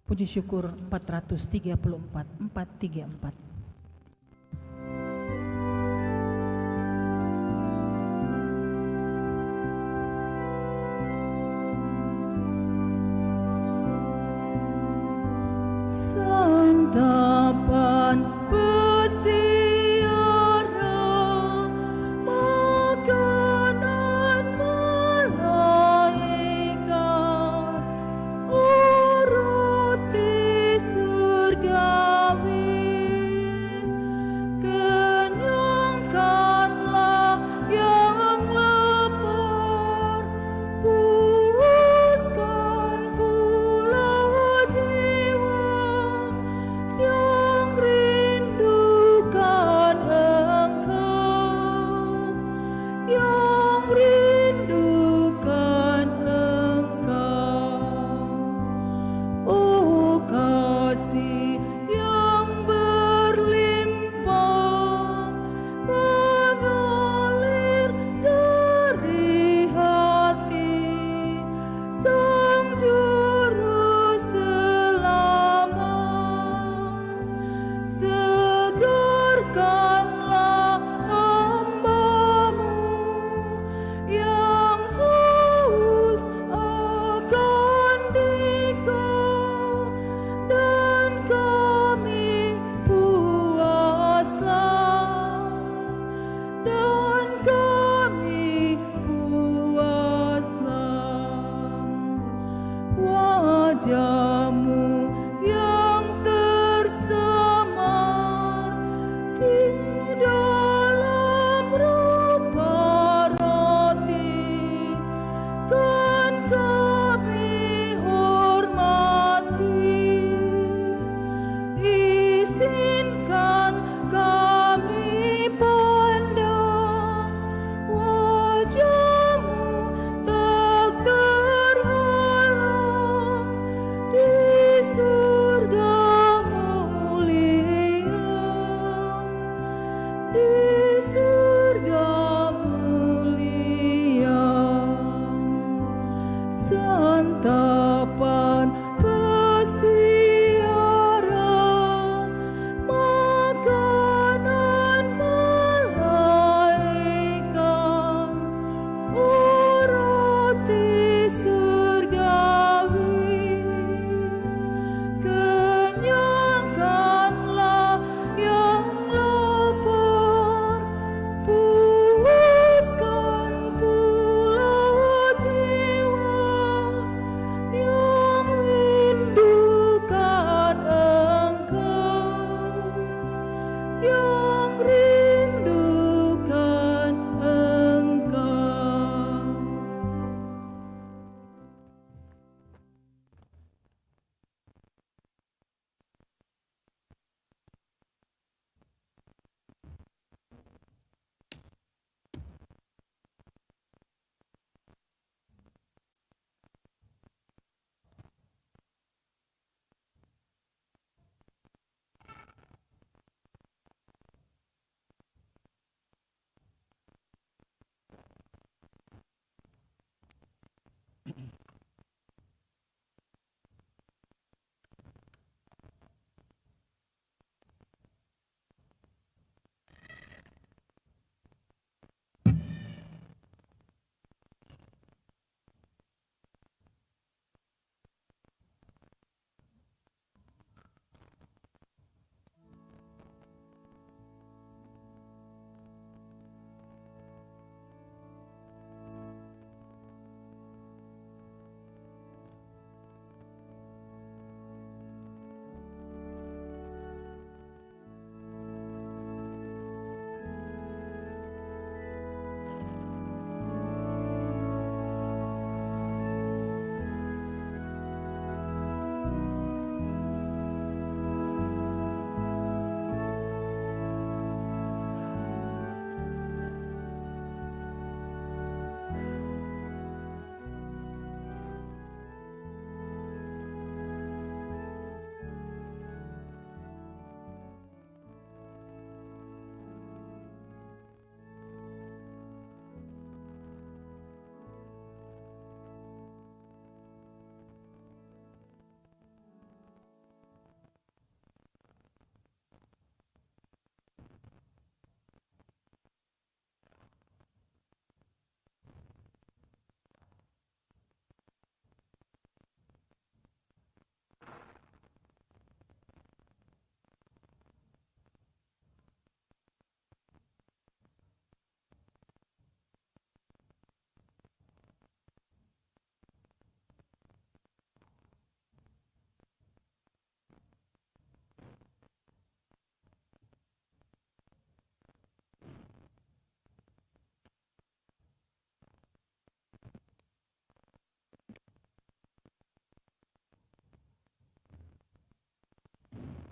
Puji syukur 434, 434. Santapan pesiara, makanan malaikat, roti surgawi, kenyangkanlah yang lapar, puaskan pula jiwa yang rindukan Engkau, yang rindukan Engkau. Oh kasih yang berlimpah mengalir dari hati Sang Juru Selamat, segarkanlah hamba-Mu yang haus akan Dikau, dan kami puaslah, dan kami puaslah. Wajah-Mu yang tersemar di dalam rupa roti, kan kami hormati. Izinkan kami pandang wajah-Mu tak terhalang di surga mulia, di surga mulia. Santapan pesiara, makanan malaikat, roti surgawi, kenyangkanlah yang lapar, puaskan pula jiwa yang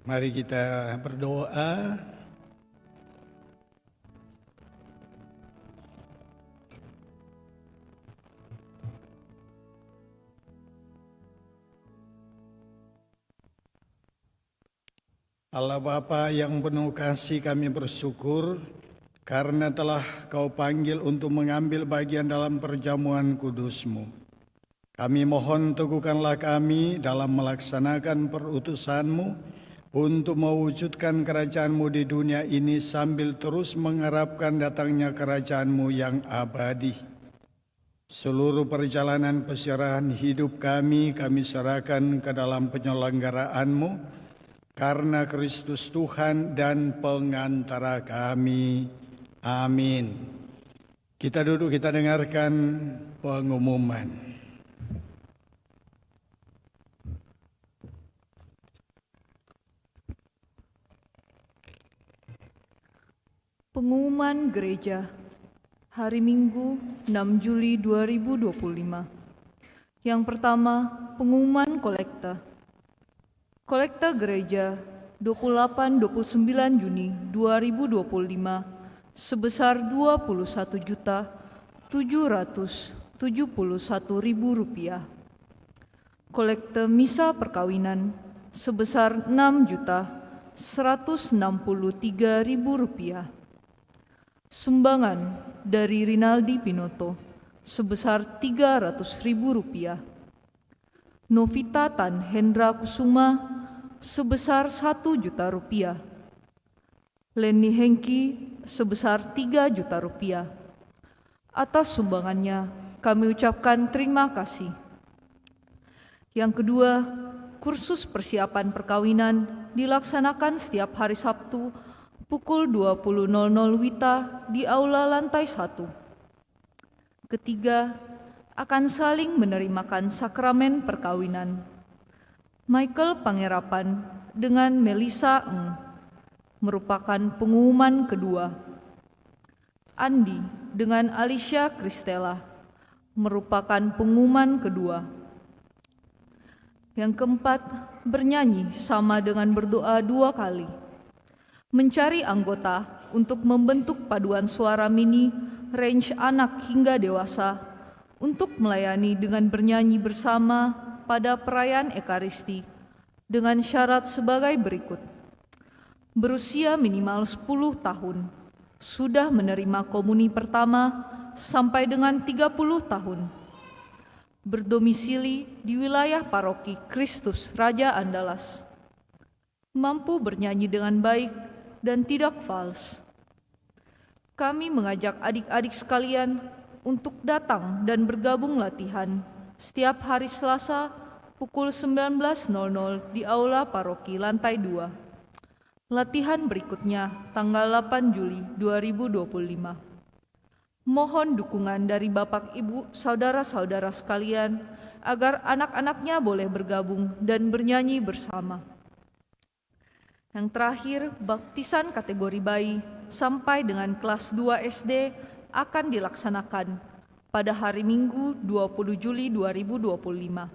Mari kita berdoa. Allah Bapa yang penuh kasih, kami bersyukur karena telah Kau panggil untuk mengambil bagian dalam perjamuan kudus-Mu. Kami mohon teguhkanlah kami dalam melaksanakan perutusan-Mu untuk mewujudkan kerajaan-Mu di dunia ini sambil terus mengharapkan datangnya kerajaan-Mu yang abadi. Seluruh perjalanan penyerahan hidup kami serahkan ke dalam penyelenggaraan-Mu, karena Kristus Tuhan dan pengantara kami. Amin. Kita duduk, kita dengarkan pengumuman. Pengumuman Gereja hari Minggu 6 Juli 2025. Yang pertama, pengumuman kolekta. Kolekta Gereja 28-29 Juni 2025 sebesar Rp20.771.000. Kolekta Misa Perkawinan sebesar Rp6.163.000. Sumbangan dari Rinaldi Pinoto sebesar Rp300.000. Novita Tan Hendra Kusuma sebesar Rp1 juta. Leni Hengki sebesar Rp3 juta. Atas sumbangannya kami ucapkan terima kasih. Yang kedua, kursus persiapan perkawinan dilaksanakan setiap hari Sabtu pukul 20.00 WITA di Aula lantai 1. Ketiga, akan saling menerimakan sakramen perkawinan. Michael Pangerapan dengan Melisa Eng merupakan pengumuman kedua. Andi dengan Alicia Kristela merupakan pengumuman kedua. Yang keempat, bernyanyi sama dengan berdoa 2 kali. Mencari anggota untuk membentuk paduan suara mini range anak hingga dewasa untuk melayani dengan bernyanyi bersama pada perayaan Ekaristi dengan syarat sebagai berikut. Berusia minimal 10 tahun, sudah menerima komuni pertama sampai dengan 30 tahun. Berdomisili di wilayah paroki Kristus Raja Andalas. Mampu bernyanyi dengan baik dan tidak fals. Kami mengajak adik-adik sekalian untuk datang dan bergabung latihan setiap hari Selasa pukul 19.00 di Aula Paroki lantai 2. Latihan berikutnya tanggal 8 Juli 2025. Mohon dukungan dari Bapak, Ibu, saudara-saudara sekalian agar anak-anaknya boleh bergabung dan bernyanyi bersama. Yang terakhir, baptisan kategori bayi sampai dengan kelas 2 SD akan dilaksanakan pada hari Minggu 20 Juli 2025.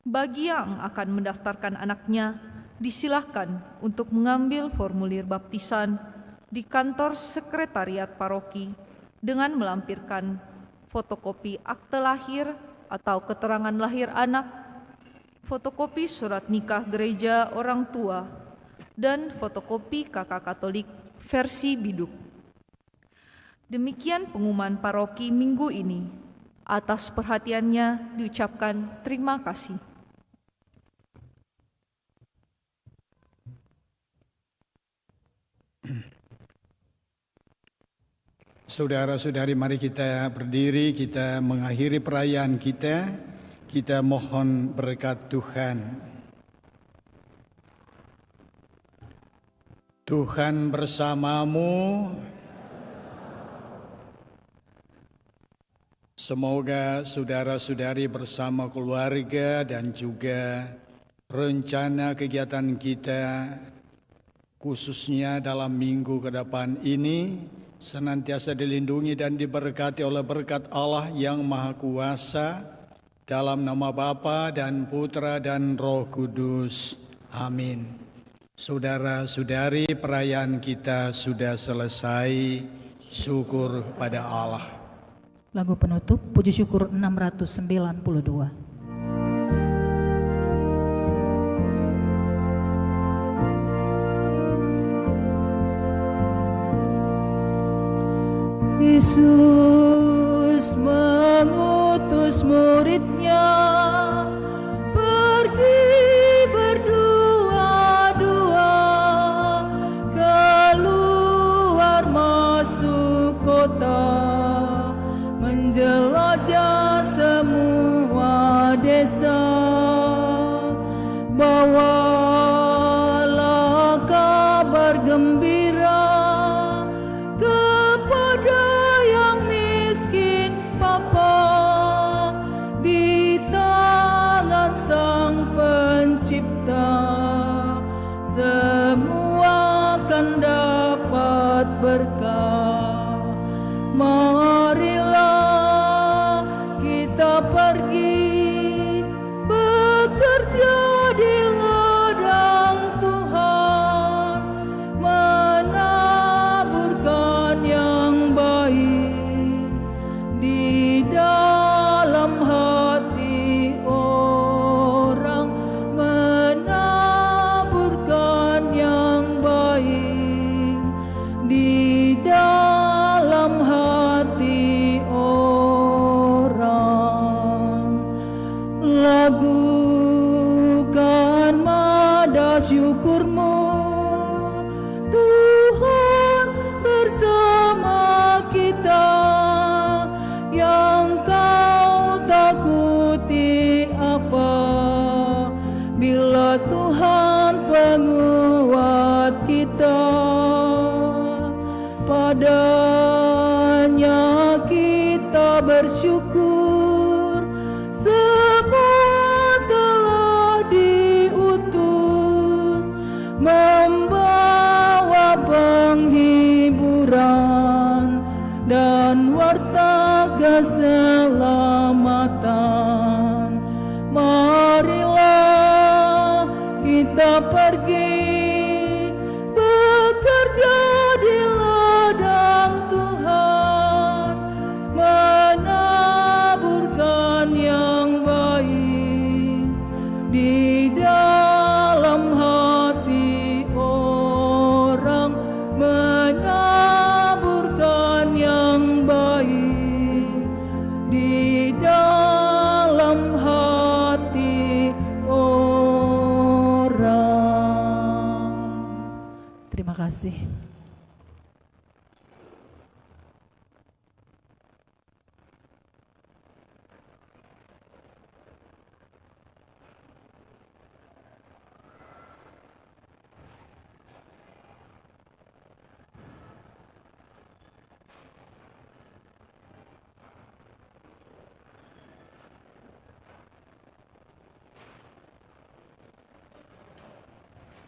Bagi yang akan mendaftarkan anaknya, disilahkan untuk mengambil formulir baptisan di kantor sekretariat paroki dengan melampirkan fotokopi akte lahir atau keterangan lahir anak, fotokopi surat nikah gereja orang tua, dan fotokopi kakak Katolik versi biduk. Demikian pengumuman paroki minggu ini. Atas perhatiannya diucapkan terima kasih. Saudara-saudari, mari kita berdiri, kita mengakhiri perayaan kita. Kita mohon berkat Tuhan. Tuhan bersamamu. Semoga saudara-saudari bersama keluarga dan juga rencana kegiatan kita, khususnya dalam minggu ke depan ini, senantiasa dilindungi dan diberkati oleh berkat Allah yang Maha Kuasa, dalam nama Bapa dan Putra dan Roh Kudus. Amin. Saudara-saudari, perayaan kita sudah selesai. Syukur pada Allah. Lagu penutup Puji Syukur 692. Yesus mengutus murid-Nya pergi berdua-dua keluar masuk kota, menjelajah semua desa. Bawalah kabar gembira kepada yang miskin papa, di tangan Sang Pencipta semua akan dapat berkah. Marilah kita pergi bekerja di ladang Tuhan, menaburkan yang baik di dalam hati orang, menaburkan yang baik di dalam hati orang. Lakukan nada syukurmu, Tuhan bersama kita. Yang kau takuti apa, bila Tuhan penguat kita. Padanya kita bersyukur, semua telah diutus membawa penghiburan dan warta keselamatan. Marilah kita pergi bekerja di ladang Tuhan, menaburkan yang baik di dalam hati orang, menaburkan yang baik di dalam hati orang. Terima kasih.